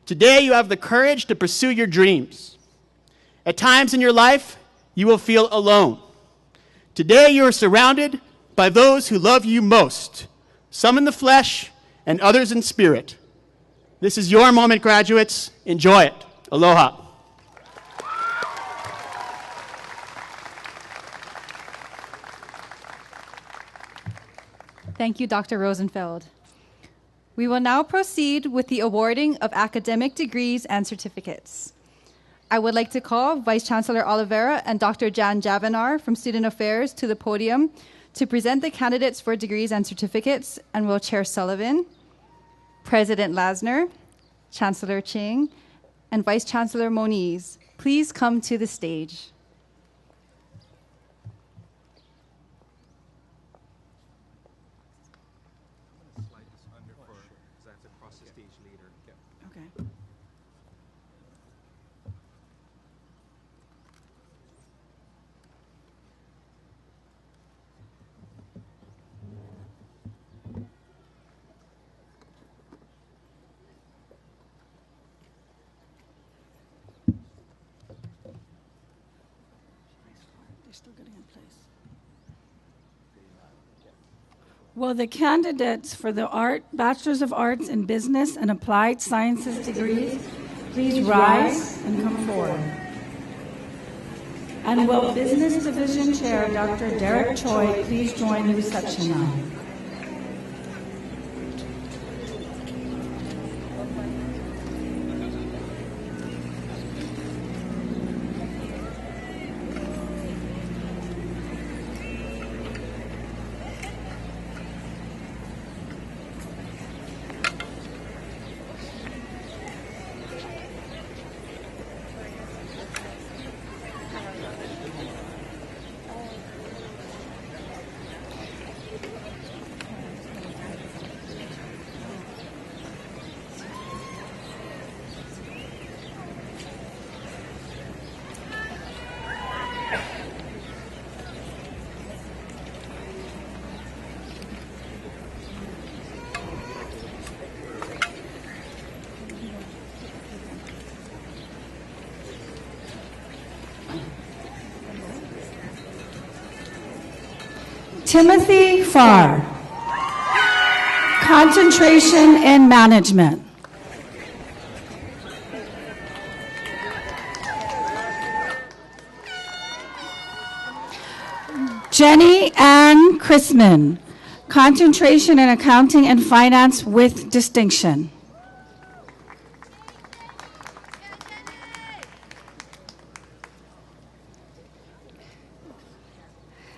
Today, you have the courage to pursue your dreams. At times in your life, you will feel alone. Today, you are surrounded by those who love you most, some in the flesh and others in spirit. This is your moment, graduates. Enjoy it. Aloha. Thank you, Dr. Rosenfeld. We will now proceed with the awarding of academic degrees and certificates. I would like to call Vice Chancellor Oliveira and Dr. Jan Javinar from Student Affairs to the podium to present the candidates for degrees and certificates, and will Chair Sullivan, President Lasner, Chancellor Ching, and Vice Chancellor Moniz please come to the stage. Okay. Still getting in place. Will the candidates for the Bachelor's of Arts in Business and Applied Sciences degrees please rise and come forward? And will Business Division Chair Dr. Derek Choi please join the reception line? Timothy Farr, concentration in management. Jenny Ann Chrisman, concentration in accounting and finance with distinction.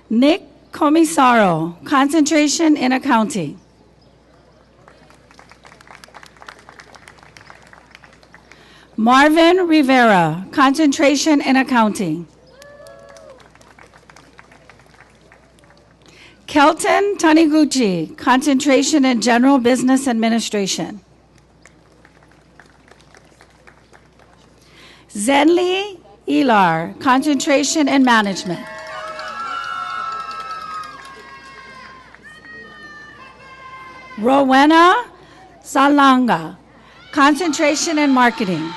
Nick Comisaro, concentration in accounting. Marvin Rivera, concentration in accounting. Kelton Taniguchi, concentration in general business administration. Zenli Ilar, concentration in management. Rowena Salanga, concentration in marketing.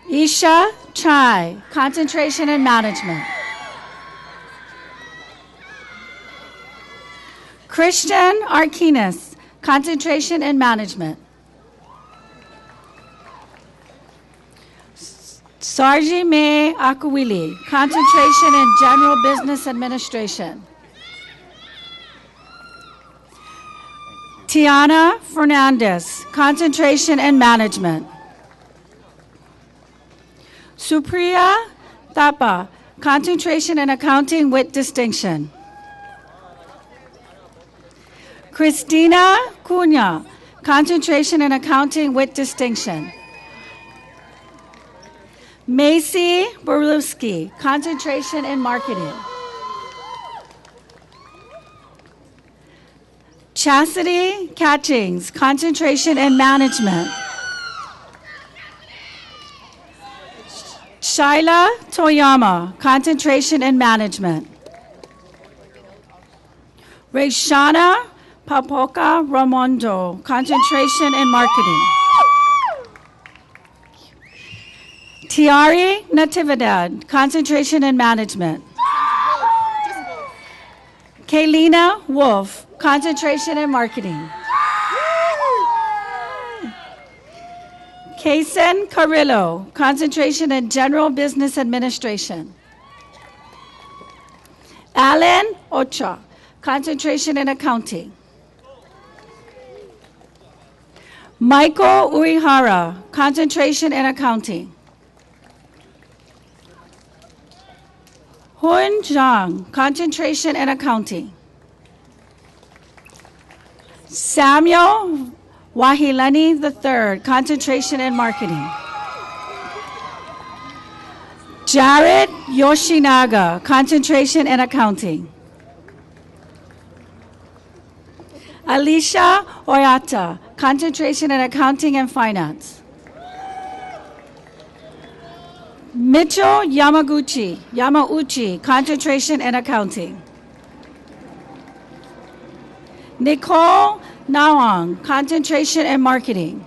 Isha Chai, concentration in management. Christian Arkinis, concentration in management. Sarji May Akuwili, concentration in general business administration. Tiana Fernandez, concentration in management. Supriya Thapa, concentration in accounting with distinction. Christina Cunha, concentration in accounting with distinction. Macy Borlewski, concentration in marketing. Chastity Catchings, concentration in management. Shaila Toyama, concentration in management. Rayshana Papoka Ramondo, concentration in marketing. Tiari Natividad, concentration in management. Kaylina Wolf, concentration in marketing. Kasen Carrillo, concentration in general business administration. Alan Ocha, concentration in accounting. Michael Uehara, concentration in accounting. Hun Zhang, concentration in accounting. Samuel Wahilani III, concentration in marketing. Jared Yoshinaga, concentration in accounting. Alicia Oyata, concentration in accounting and finance. Mitchell Yamauchi, concentration in accounting. Nicole Nawang, concentration in marketing.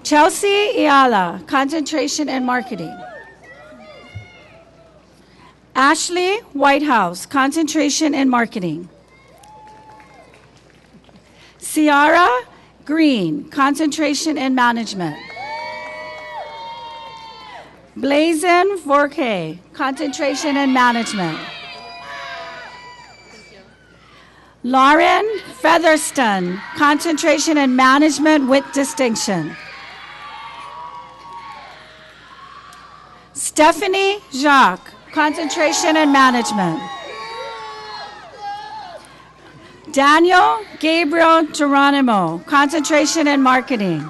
Chelsea Iala, concentration in marketing. Ashley Whitehouse, concentration in marketing. Ciara Green, concentration in management. Blazin Vorke, concentration in management. Lauren Featherston, concentration in management with distinction. Stephanie Jacques, concentration in management. Daniel Gabriel Geronimo, concentration in marketing.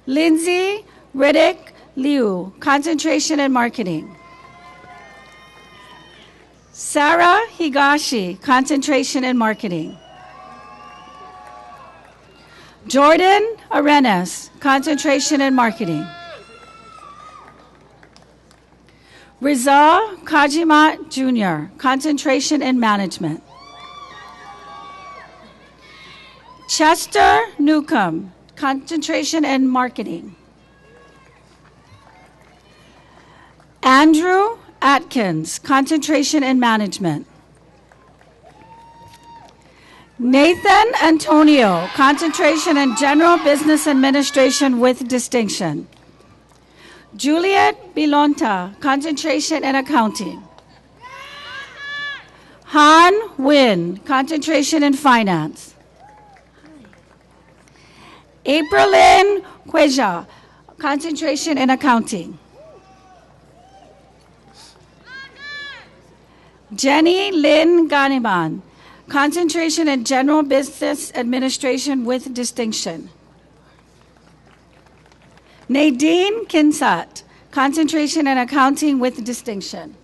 Lindsay Riddick Liu, concentration in marketing. Sarah Higashi, concentration in marketing. Jordan Arenas, concentration in marketing. Rizal Kajimat Jr., concentration in management. Chester Newcomb, concentration in marketing. Andrew Atkins, concentration in management. Nathan Antonio, concentration in general business administration with distinction. Juliet Bilonta, concentration in accounting. Han Win, concentration in finance. Aprilyn Kweja, concentration in accounting. Jenny Lynn Ganiman, concentration in general business administration with distinction. Nadine Kinsat, concentration in accounting with distinction.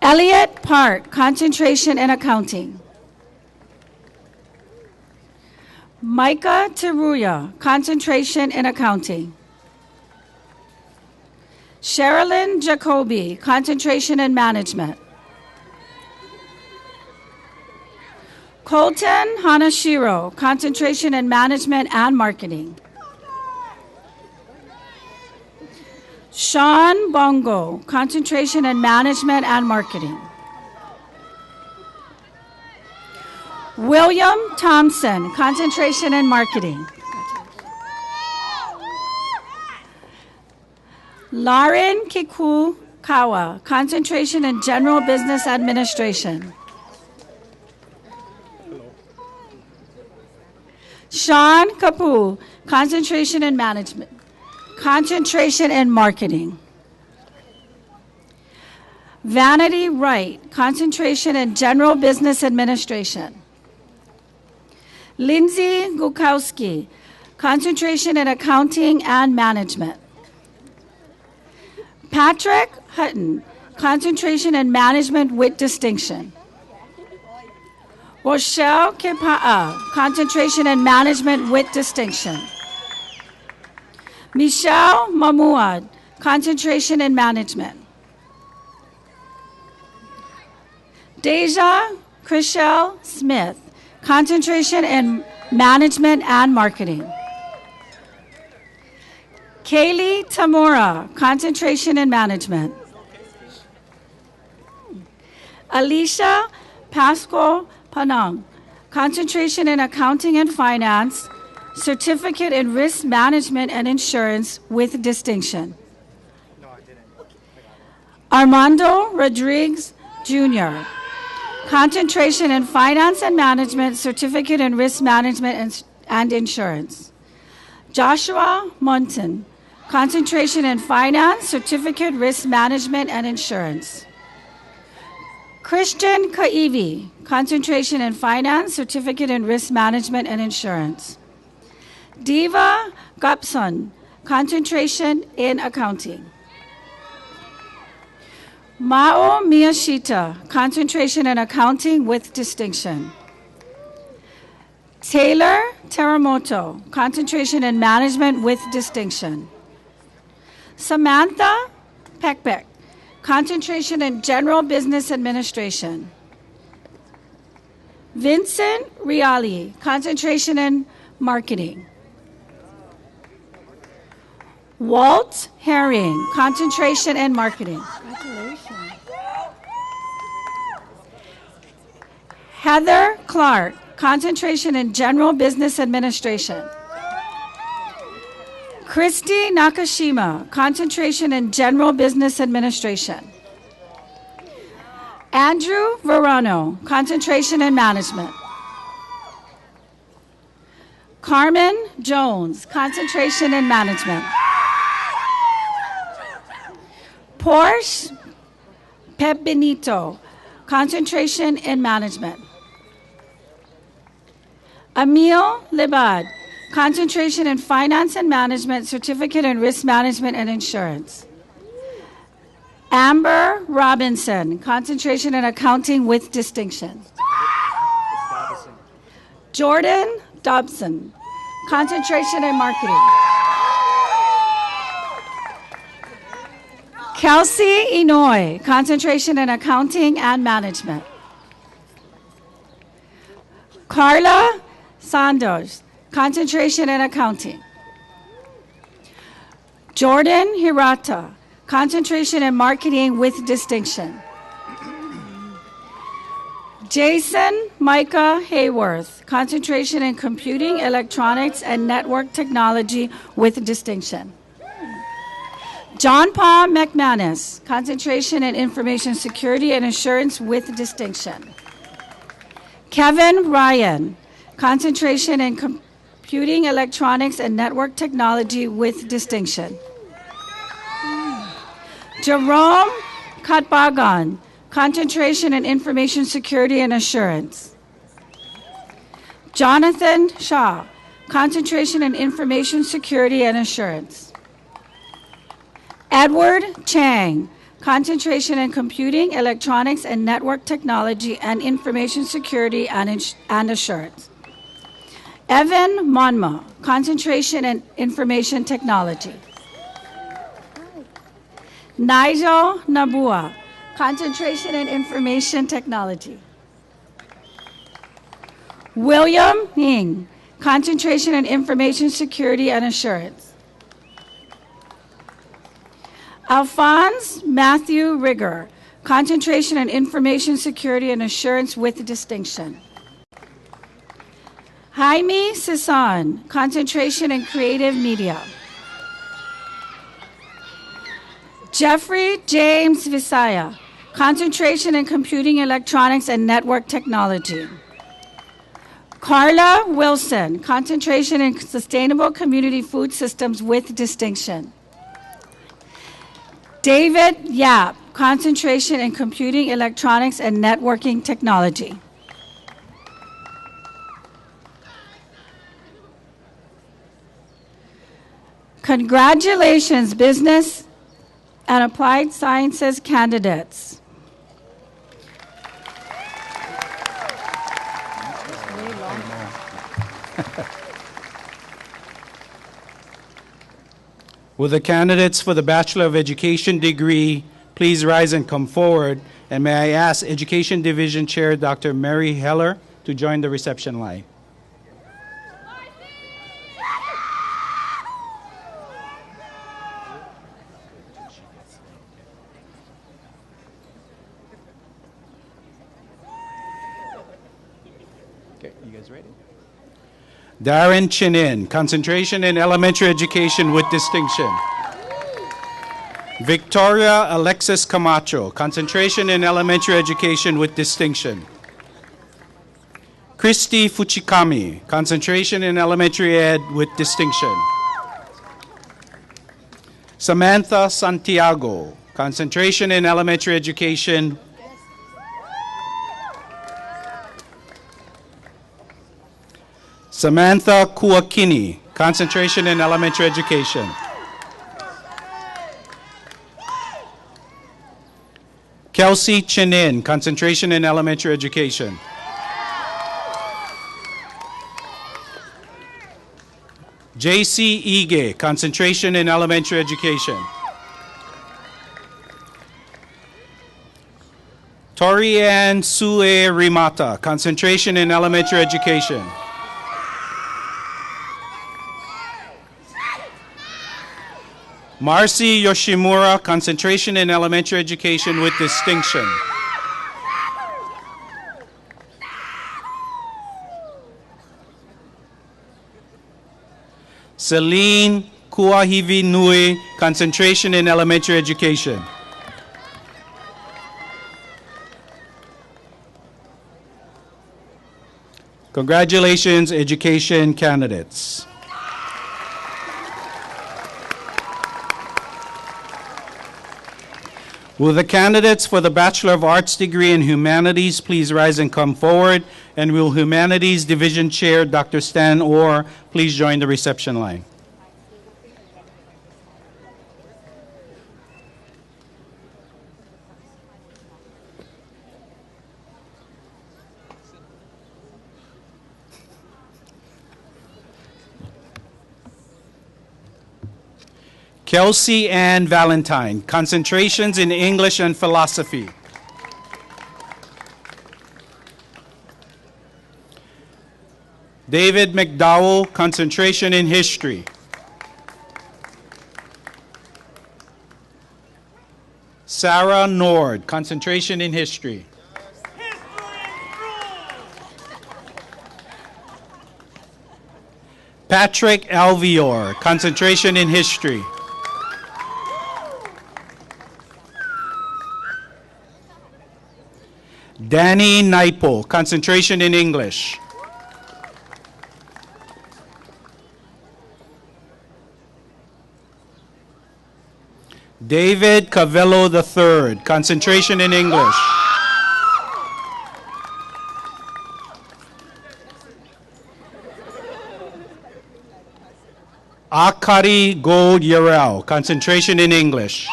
Elliot Park, concentration in accounting. Micah Teruya, concentration in accounting. Sherilyn Jacoby, concentration in management. Colton Hanashiro, concentration in management and marketing. Sean Bongo, concentration in management and marketing. William Thompson, concentration in marketing. Lauren Kiku Kawa, concentration in general business administration. Sean Kapu, concentration in management. Concentration in marketing. Vanity Wright, concentration in general business administration. Lindsay Gukowski, concentration in accounting and management. Patrick Hutton, concentration in management with distinction. Rochelle Kepa'a, concentration in management with distinction. Michelle Mamuad, concentration in management. Deja Chriselle Smith, concentration in management and marketing. Kaylee Tamura, concentration in management. Alicia Pasco Panang, concentration in accounting and finance, certificate in risk management and insurance with distinction. Armando Rodriguez Jr., concentration in finance and management, certificate in risk management and insurance. Joshua Monton, concentration in finance, certificate, risk management, and insurance. Christian Kaivi, concentration in finance, certificate in risk management and insurance. Diva Gapson, concentration in accounting. Mao Miyashita, concentration in accounting with distinction. Taylor Teramoto, concentration in management with distinction. Samantha Peckbeck, concentration in general business administration. Vincent Riali, concentration in marketing. Walt Herring, concentration in marketing. Congratulations. Heather Clark, concentration in general business administration. Christy Nakashima, concentration in general business administration. Andrew Verano, concentration in management. Carmen Jones, concentration in management. Porsche Pepinito, concentration in management. Emil Libad, concentration in finance and management, certificate in risk management and insurance. Amber Robinson, concentration in accounting with distinction. Jordan Dobson, concentration in marketing. Kelsey Inoy, concentration in accounting and management. Carla Sandos, concentration in accounting. Jordan Hirata, concentration in marketing with distinction. Jason Micah Hayworth, concentration in computing, electronics, and network technology with distinction. John Paul McManus, concentration in information security and assurance with distinction. Kevin Ryan, concentration in computing, electronics, and network technology with distinction. Jerome Katbagan, concentration in information security and assurance. Jonathan Shaw, concentration in information security and assurance. Edward Chang, concentration in computing, electronics, and network technology and information security and assurance. Evan Monma, concentration in information technology. Nigel Nabua, concentration in information technology. William Ying, concentration in information security and assurance. Alphonse Matthew Rigger, concentration in information security and assurance with distinction. Jaime Sisson, concentration in creative media. Jeffrey James Visaya, concentration in computing, electronics, and network technology. Carla Wilson, concentration in sustainable community food systems with distinction. David Yap, concentration in computing, electronics, and networking technology. Congratulations, business and applied sciences candidates. Will the candidates for the Bachelor of Education degree please rise and come forward? And may I ask Education Division Chair Dr. Mary Heller to join the reception line. Darren Chinin, concentration in elementary education with distinction. Victoria Alexis Camacho, concentration in elementary education with distinction. Christy Fuchikami, concentration in elementary ed with distinction. Samantha Santiago, concentration in elementary education. Samantha Kuakini, concentration in elementary education. Kelsey Chinin, concentration in elementary education. JC Ige, concentration in elementary education. Torianne Sue Rimata, concentration in elementary education. Marcy Yoshimura, concentration in elementary education with distinction. Celine Kuahivi Nui, concentration in elementary education. Congratulations, education candidates. Will the candidates for the Bachelor of Arts degree in Humanities please rise and come forward? And will Humanities Division Chair Dr. Stan Orr please join the reception line? Kelsey Ann Valentine, concentrations in English and philosophy. David McDowell, concentration in history. Sarah Nord, concentration in history. Patrick Alvior, concentration in history. Danny Naipo, concentration in English. David Cavello III, concentration in English. Akari Gold Yarel, concentration in English.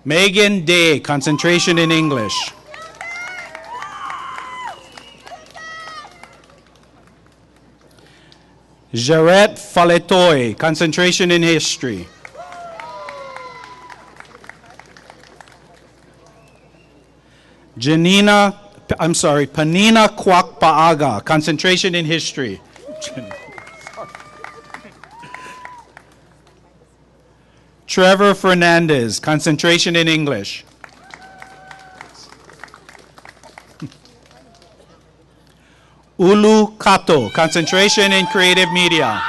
Megan Day, concentration in English. Jarette Faletoy, concentration in history. Panina Kwak Paaga, concentration in history. Trevor Fernandez, concentration in English. Ulu Kato, concentration in creative media.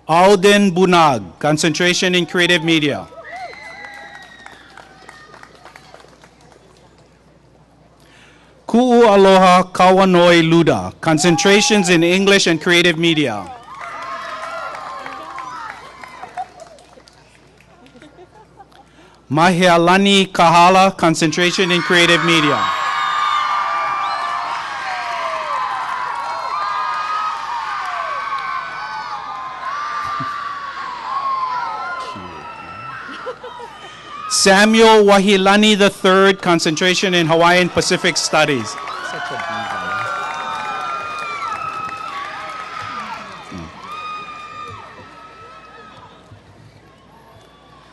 Alden Bunag, concentration in creative media. Ku'u Aloha Kawanoi Luda, concentrations in English and creative media. Mahealani Kahala, concentration in creative media. Samuel Wahilani III, concentration in Hawaiian Pacific Studies.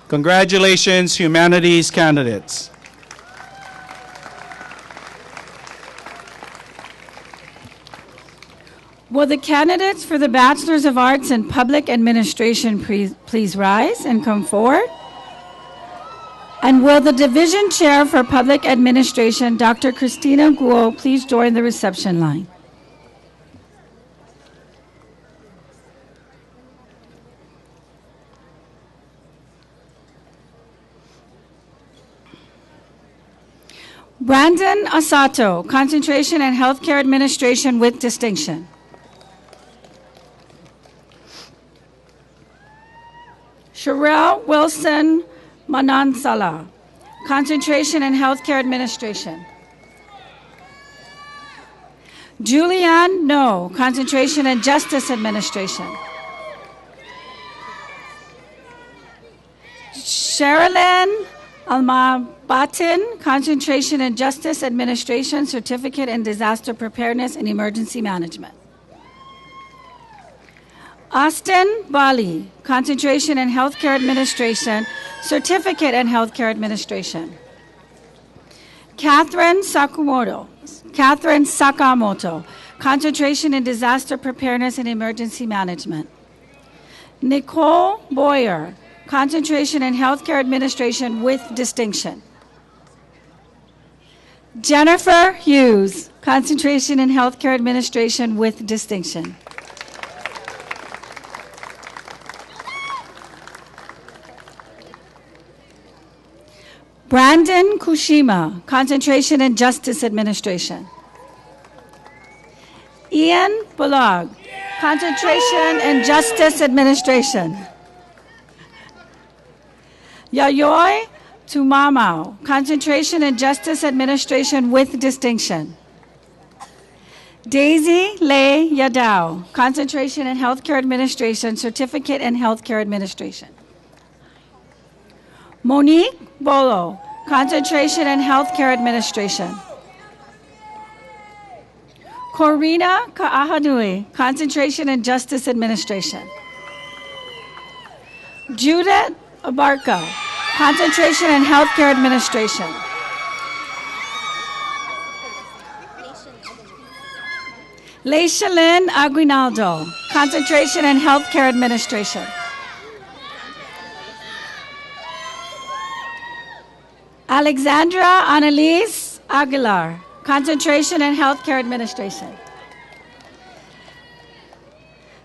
Congratulations, humanities candidates. Will the candidates for the Bachelors of Arts in Public Administration please rise and come forward? And will the Division Chair for Public Administration, Dr. Christina Guo, please join the reception line? Brandon Asato, concentration in Healthcare Administration with distinction. Sherelle Wilson Manansala, concentration in Healthcare Administration. Julianne No, concentration in Justice Administration. Sherilyn Almabatin, concentration in Justice Administration, certificate in Disaster Preparedness and Emergency Management. Austin Bali, concentration in Healthcare Administration, certificate in Healthcare Administration. Catherine Sakamoto, concentration in Disaster Preparedness and Emergency Management. Nicole Boyer, concentration in Healthcare Administration with distinction. Jennifer Hughes, concentration in Healthcare Administration with distinction. Brandon Kushima, concentration in Justice Administration. Ian Bullock, concentration in Justice Administration. Yayoi Tumamau, concentration in Justice Administration with distinction. Daisy Lei Yadao, concentration in Healthcare Administration, certificate in Healthcare Administration. Monique Bolo, concentration in Healthcare Administration. Corina Ka'ahanui, concentration in Justice Administration. Judith Abarca, concentration in Healthcare Administration. Leishalyn Aguinaldo, Concentration in Healthcare Administration. Alexandra Annalise Aguilar, Concentration in Healthcare Administration.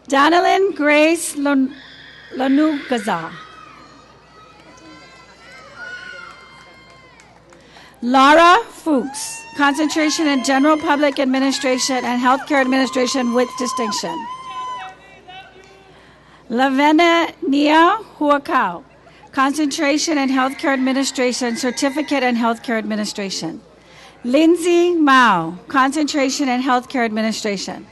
Danilyn Grace Lanugaza. Laura Fuchs, Concentration in General Public Administration and Healthcare Administration with distinction. Lavena Nia Huacao, Concentration in Healthcare Administration, Certificate in Healthcare Administration. Lindsay Mao, Concentration in Healthcare Administration.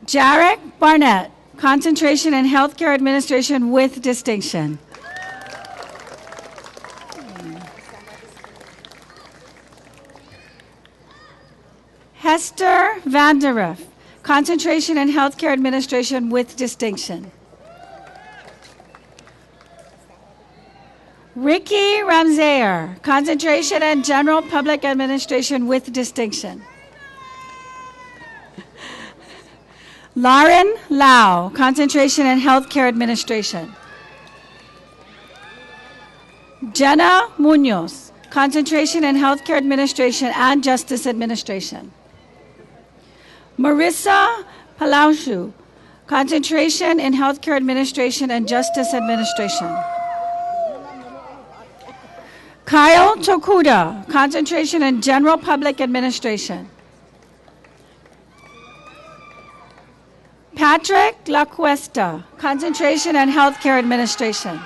Jarek Barnett, Concentration in Healthcare Administration with distinction. Hester Vanderriff, Concentration in Healthcare Administration with distinction. Ricky Ramsayer, Concentration in General Public Administration with distinction. Lauren Lau, Concentration in Healthcare Administration. Jenna Munoz, Concentration in Healthcare Administration and Justice Administration. Marissa Palaushu, Concentration in Healthcare Administration and Justice Administration. Kyle Tokuda, Concentration in General Public Administration. Patrick LaCuesta, Concentration in Healthcare Administration.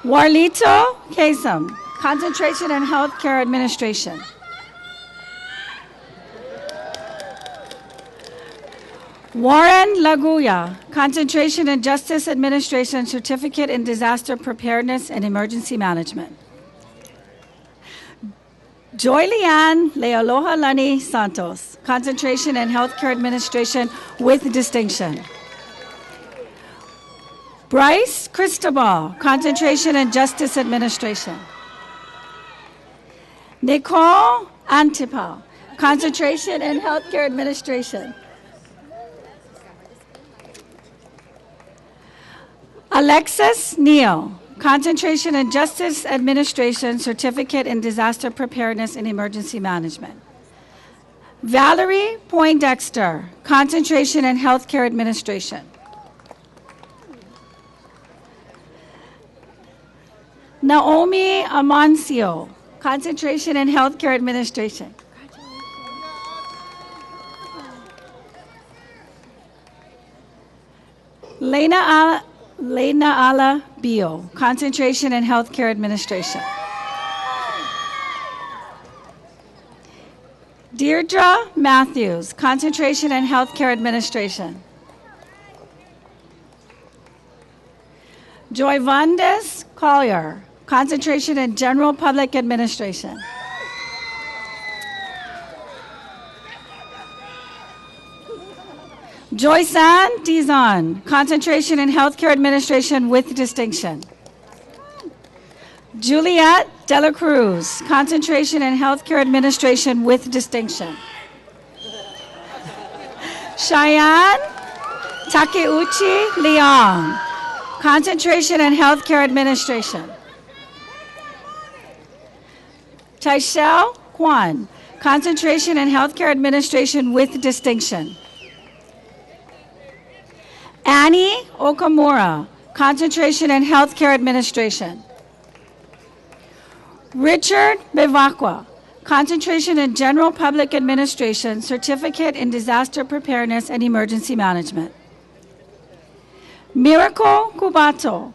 Warlito Kasem, Concentration in Healthcare Administration. Warren Laguya, Concentration in Justice Administration, Certificate in Disaster Preparedness and Emergency Management. Joy Leanne Lealoha Lani Santos, Concentration in Healthcare Administration with distinction. Bryce Cristobal, Concentration in Justice Administration. Nicole Antipal, Concentration in Healthcare Administration. Alexis Neal, Concentration in Justice Administration, Certificate in Disaster Preparedness and Emergency Management. Valerie Poindexter, Concentration in Healthcare Administration. Naomi Amancio, Concentration in Healthcare Administration. Lena Ala Bio, Concentration in Healthcare Administration. Deirdre Matthews, Concentration in Healthcare Administration. Joyvandes Collier, Concentration in General Public Administration. Joysan Dizon, Concentration in Healthcare Administration with distinction. Juliette Dela Cruz, Concentration in Healthcare Administration with distinction. Cheyenne Takeuchi Leong, Concentration in Healthcare Administration. Taishel Kwan, Concentration in Healthcare Administration with distinction. Annie Okamura, Concentration in Healthcare Administration. Richard Bevacqua, Concentration in General Public Administration, Certificate in Disaster Preparedness and Emergency Management. Miracle Kubato,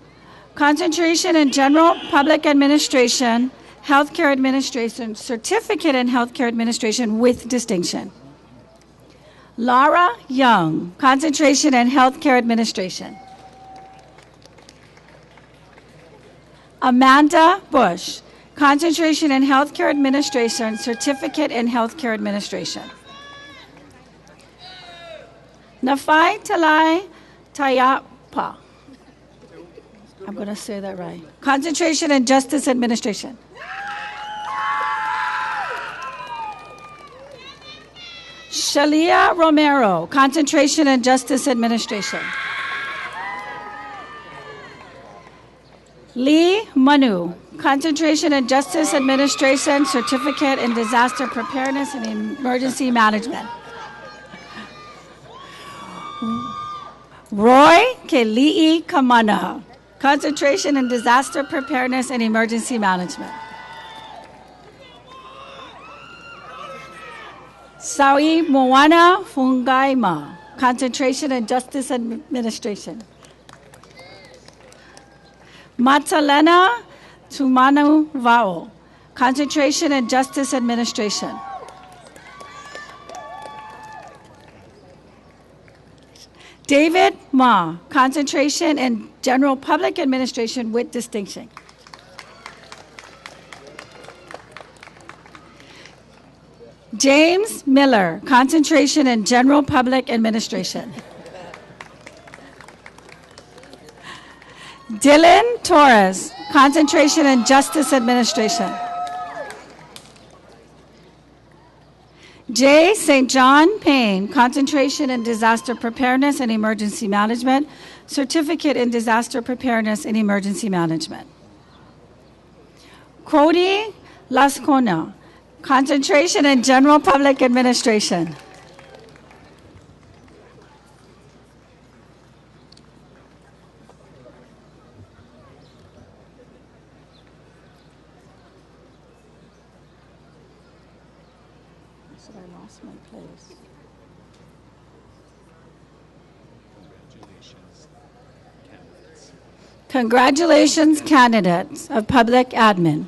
Concentration in General Public Administration, Healthcare Administration, Certificate in Healthcare Administration with distinction. Laura Young, Concentration in Healthcare Administration. Amanda Bush, Concentration in Healthcare Administration, Certificate in Healthcare Administration. Nafai Talai Tayapa, I'm going to say that right. Concentration in Justice Administration. Shalia Romero, Concentration in Justice Administration. Lee Manu, Concentration in Justice Administration, Certificate in Disaster Preparedness and Emergency Management. Roy Keli'i Kamana, Concentration in Disaster Preparedness and Emergency Management. Sawi Moana Fungaima, Concentration in Justice Administration. Matalena Tumanu Vao, Concentration in Justice Administration. David Ma, Concentration in General Public Administration with distinction. James Miller, Concentration in General Public Administration. Dylan Torres, Concentration in Justice Administration. J. St. John Payne, Concentration in Disaster Preparedness and Emergency Management, Certificate in Disaster Preparedness and Emergency Management. Cody Lascona, Concentration in General Public Administration. I lost my place. Congratulations, candidates of public admin.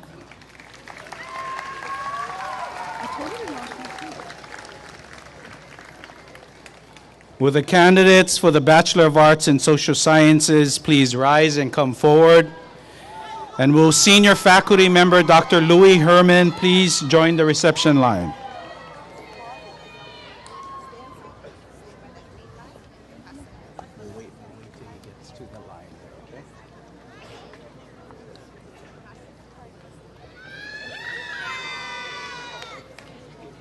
Will the candidates for the Bachelor of Arts in Social Sciences please rise and come forward? And will senior faculty member Dr. Louis Herman please join the reception line?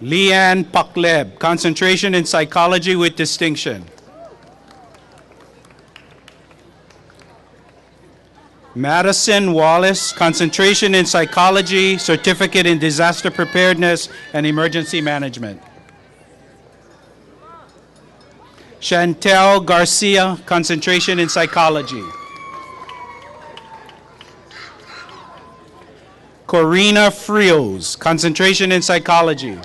Leanne Pakleb, Concentration in Psychology with distinction. Madison Wallace, Concentration in Psychology, Certificate in Disaster Preparedness and Emergency Management. Chantel Garcia, Concentration in Psychology. Corina Frios, Concentration in Psychology.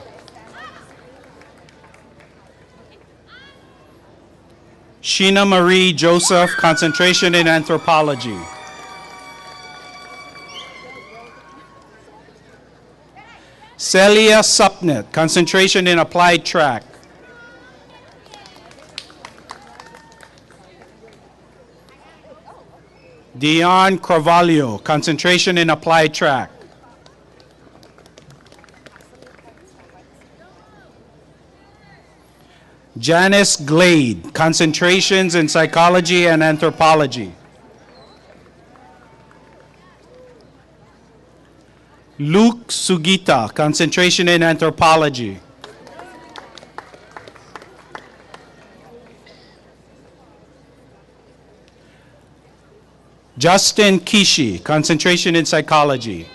Sheena Marie Joseph, Concentration in Anthropology. Celia Supnet, Concentration in Applied Track. Dion Carvalho, Concentration in Applied Track. Janice Glade, Concentrations in Psychology and Anthropology. Luke Sugita, Concentration in Anthropology. Justin Kishi, Concentration in Psychology.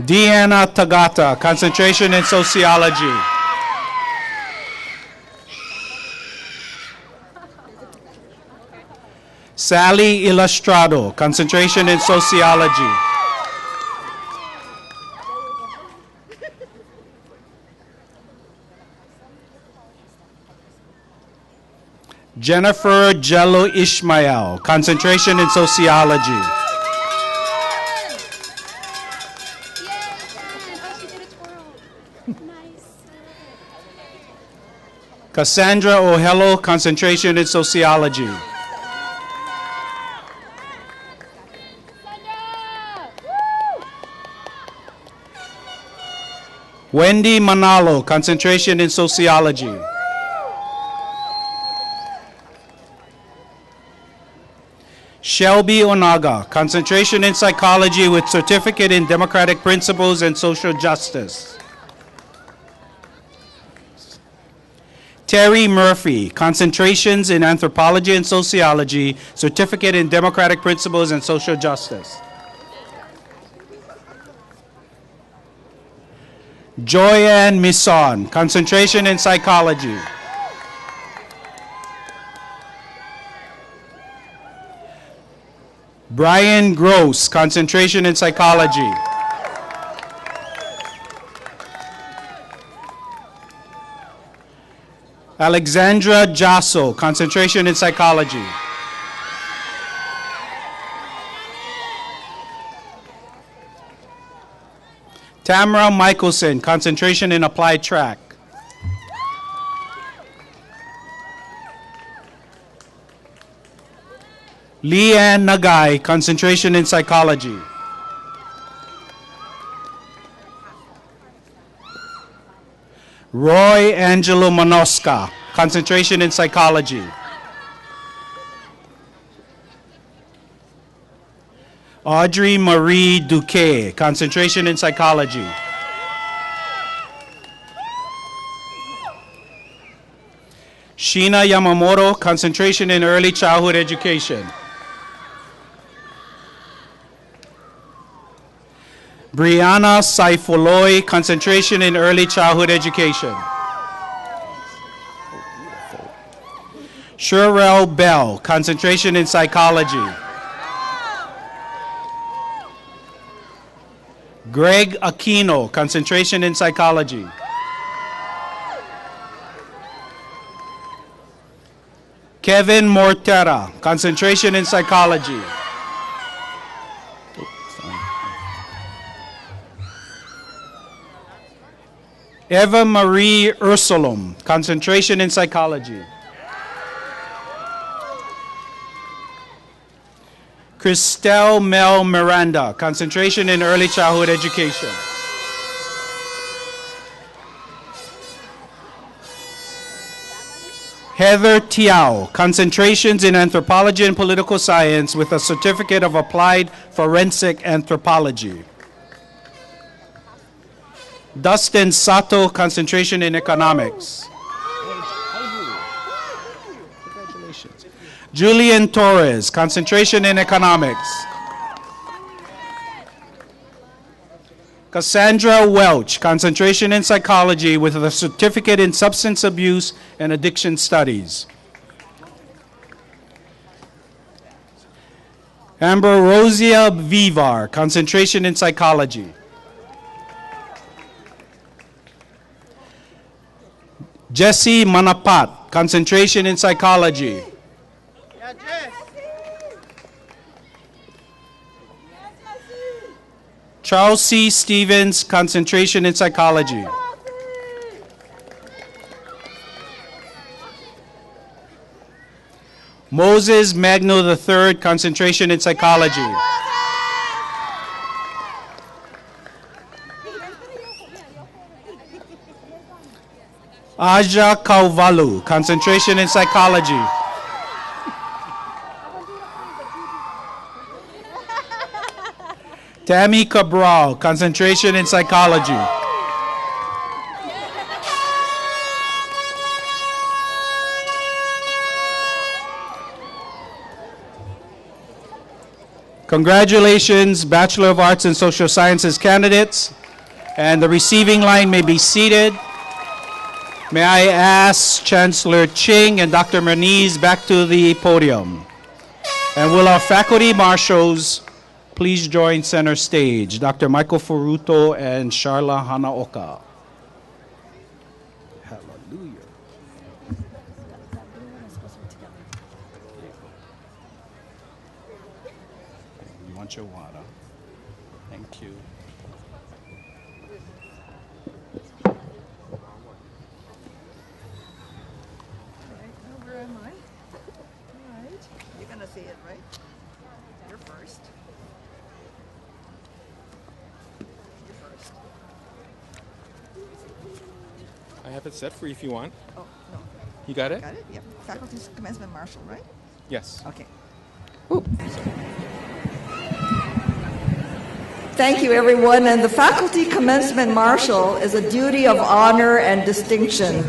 Deanna Tagata, Concentration in Sociology. Sally Ilustrado, Concentration in Sociology. Jennifer Jello Ishmael, Concentration in Sociology. Cassandra Ohello, Concentration in Sociology. Wendy Manalo, Concentration in Sociology. Shelby Onaga, concentration in psychology with certificate in democratic principles and social justice. Terry Murphy, concentrations in anthropology and sociology, certificate in democratic principles and social justice. Joyanne Misson, concentration in psychology. Brian Gross, concentration in psychology. Alexandra Jasso, concentration in psychology. Tamara Michelson, concentration in applied track. Leanne Nagai, concentration in psychology. Roy Angelo Manosca, concentration in psychology. Audrey Marie Duque, concentration in psychology. Sheena Yamamoto, concentration in early childhood education. Brianna Saifoloy, concentration in early childhood education. Sherelle Bell, concentration in psychology. Greg Aquino, concentration in psychology. Kevin Mortera, concentration in psychology. Eva Marie Ursulum, concentration in psychology. Christelle Mel Miranda, concentration in early childhood education. Heather Tiao, concentrations in anthropology and political science with a certificate of applied forensic anthropology. Dustin Sato, concentration in economics. Congratulations. Julian Torres, concentration in economics. Cassandra Welch, concentration in psychology with a certificate in substance abuse and addiction studies. Ambrosia Vivar, concentration in psychology. Jesse Manapat, concentration in psychology. Charles C. Stevens, concentration in psychology. Moses Magno III, concentration in psychology. Aja Kauvalu, concentration in psychology. Tammy Cabral, concentration in psychology. Congratulations, Bachelor of Arts in Social Sciences candidates. And the receiving line may be seated. May I ask Chancellor Ching and Dr. Merniz back to the podium. And will our faculty marshals please join center stage, Dr. Michael Furuto and Sharla Hanaoka. Hallelujah. You want your water? Thank you. Where am I? All right. You're going to see it, right? You're first. I have it set for you if you want. Oh, no. You got it? Got it? Yep. Faculty commencement marshal, right? Yes. Okay. Ooh. Thank you, everyone. And the faculty commencement marshal is a duty of honor and distinction.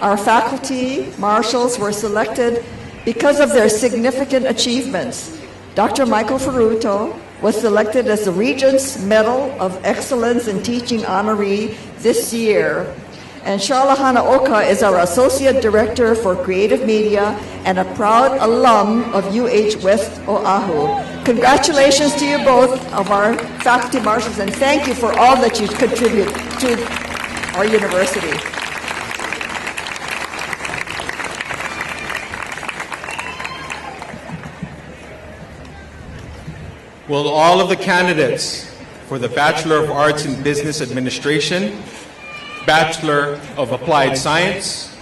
Our faculty marshals were selected because of their significant achievements. Dr. Michael Ferruto was selected as the Regents Medal of Excellence in Teaching honoree this year. And Sharla Hanaoka is our Associate Director for Creative Media and a proud alum of UH West Oahu. Congratulations to you both of our faculty marshals, and thank you for all that you contribute to our university. Will all of the candidates for the Bachelor of Arts in Business Administration, Bachelor of Applied Science,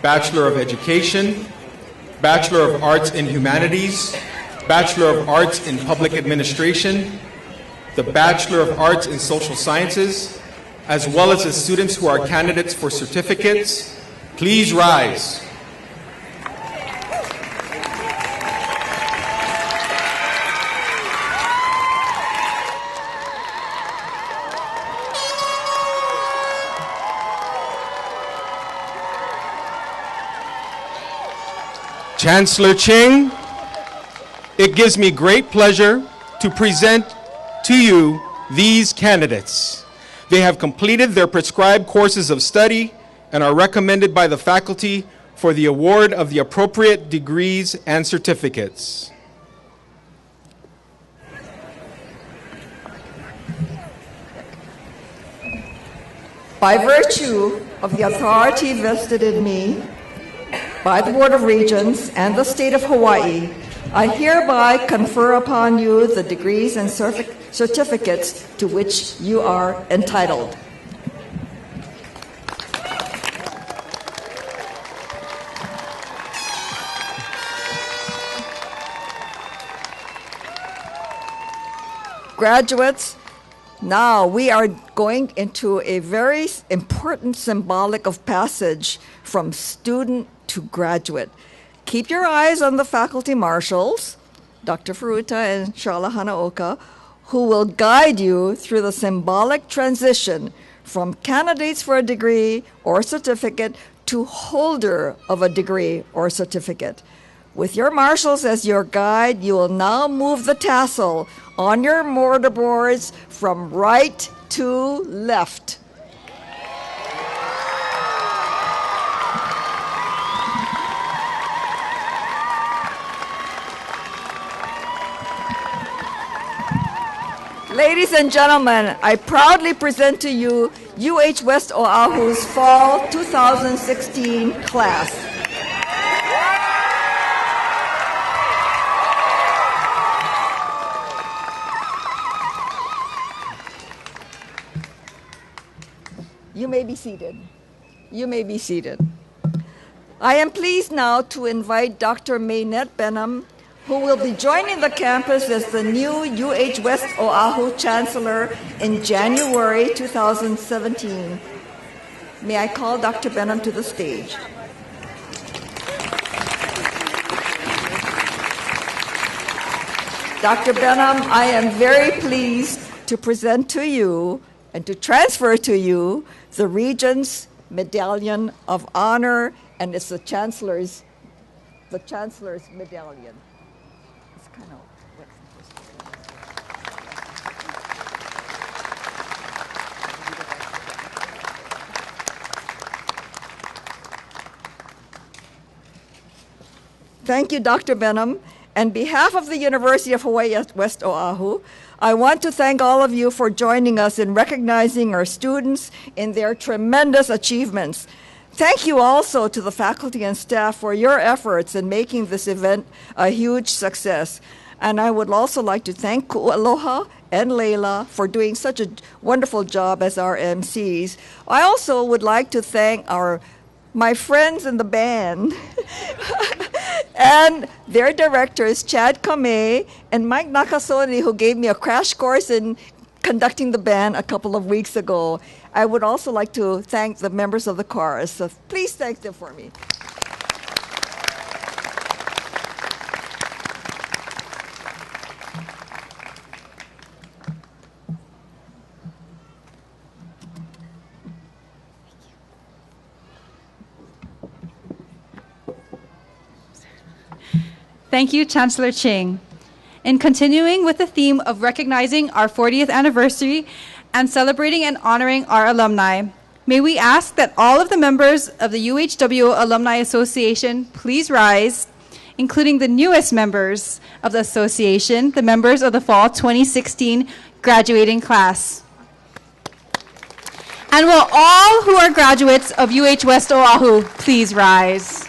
Bachelor of Education, Bachelor of Arts in Humanities, Bachelor of Arts in Public Administration, the Bachelor of Arts in Social Sciences, as well as the students who are candidates for certificates, please rise. Chancellor Ching, it gives me great pleasure to present to you these candidates. They have completed their prescribed courses of study and are recommended by the faculty for the award of the appropriate degrees and certificates. By virtue of the authority vested in me by the Board of Regents and the State of Hawaii, I hereby confer upon you the degrees and certificates to which you are entitled. Graduates, now we are going into a very important symbolic of passage from student to graduate. Keep your eyes on the faculty marshals, Dr. Furuta and Sharla Hanaoka, who will guide you through the symbolic transition from candidates for a degree or certificate to holder of a degree or certificate. With your marshals as your guide, you will now move the tassel on your mortarboards from right to left. Ladies and gentlemen, I proudly present to you UH West Oahu's Fall 2016 class. You may be seated. You may be seated. I am pleased now to invite Dr. Maynette Benham, who will be joining the campus as the new UH West Oahu Chancellor in January 2017. May I call Dr. Benham to the stage? Dr. Benham, I am very pleased to present to you and to transfer to you the Regents Medallion of Honor, and it's the Chancellor's medallion. It's kind of Thank you, Dr. Benham. On behalf of the University of Hawaii at West Oahu, I want to thank all of you for joining us in recognizing our students in their tremendous achievements. Thank you also to the faculty and staff for your efforts in making this event a huge success. And I would also like to thank Ku'aloha and Leila for doing such a wonderful job as our MCs. I also would like to thank my friends in the band and their directors, Chad Kamei and Mike Nakasone, who gave me a crash course in conducting the band a couple of weeks ago. I would also like to thank the members of the chorus, so please thank them for me. Thank you, Chancellor Ching. In continuing with the theme of recognizing our 40th anniversary and celebrating and honoring our alumni, may we ask that all of the members of the UHWO Alumni Association please rise, including the newest members of the association, the members of the Fall 2016 graduating class. And will all who are graduates of UH West Oahu please rise.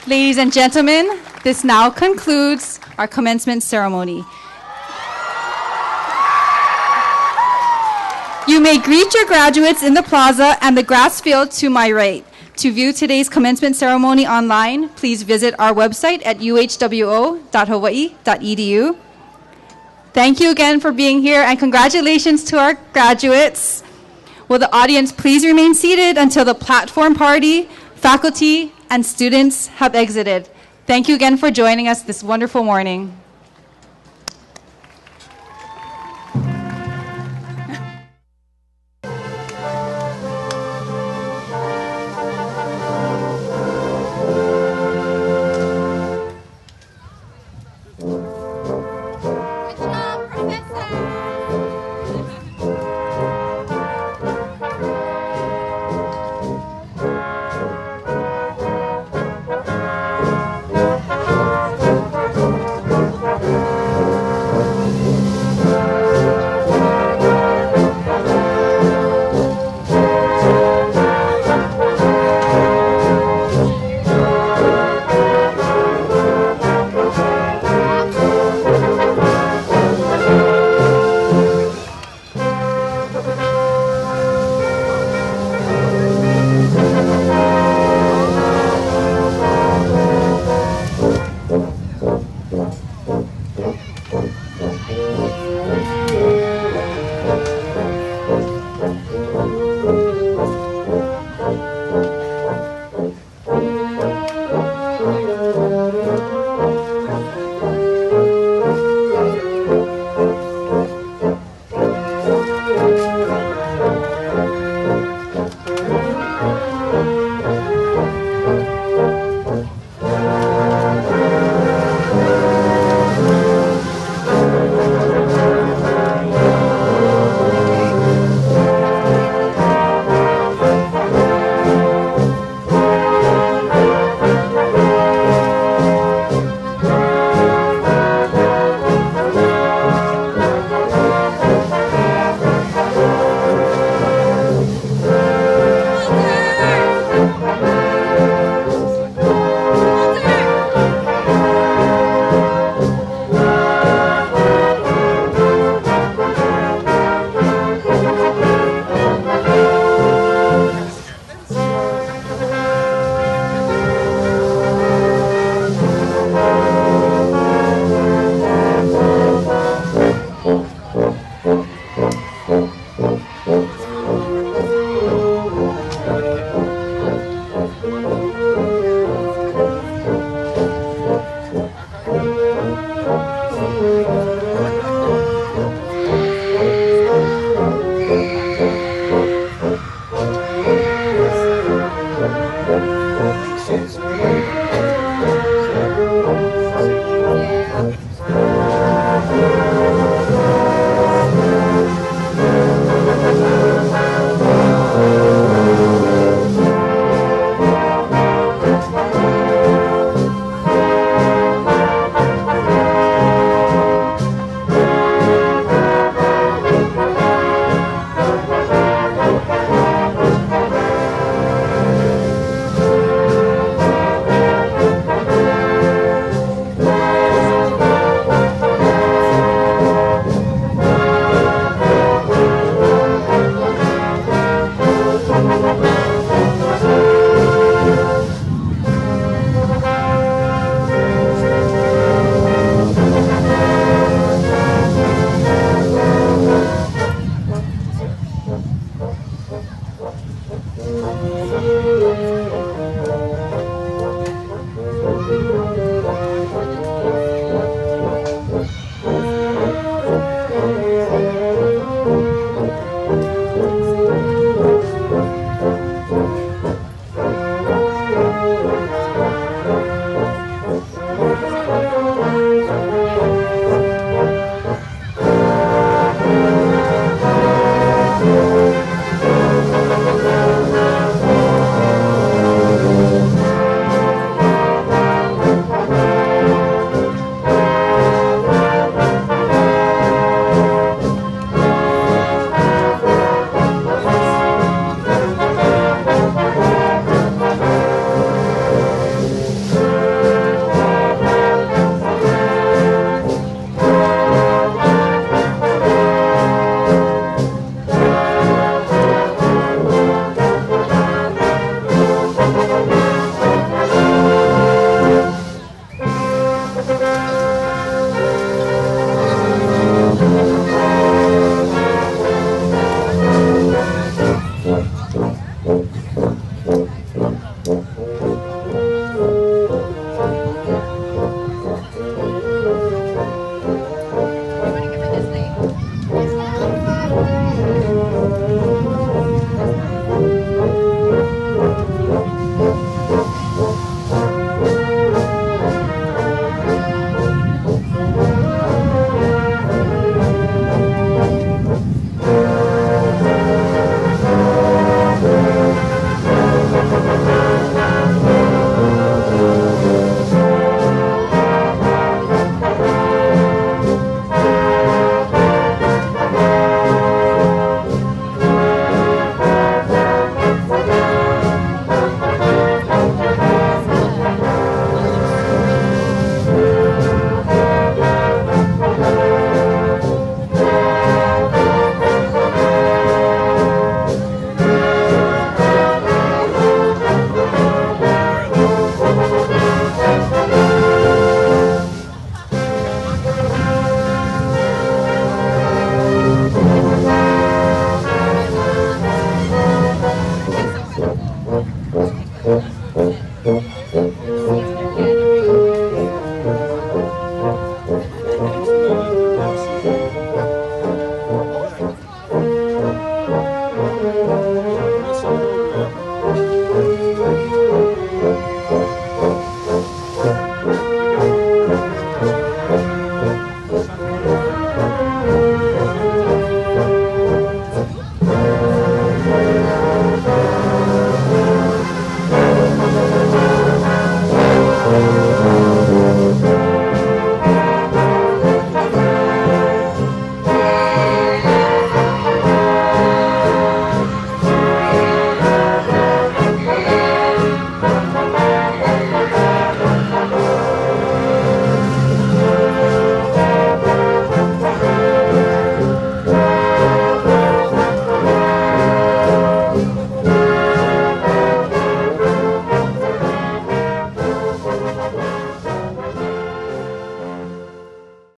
Ladies and gentlemen, this now concludes our commencement ceremony. You may greet your graduates in the plaza and the grass field to my right. To view today's commencement ceremony online, please visit our website at uhwo.hawaii.edu. Thank you again for being here, and congratulations to our graduates. Will the audience please remain seated until the platform party, faculty, and students have exited. Thank you again for joining us this wonderful morning.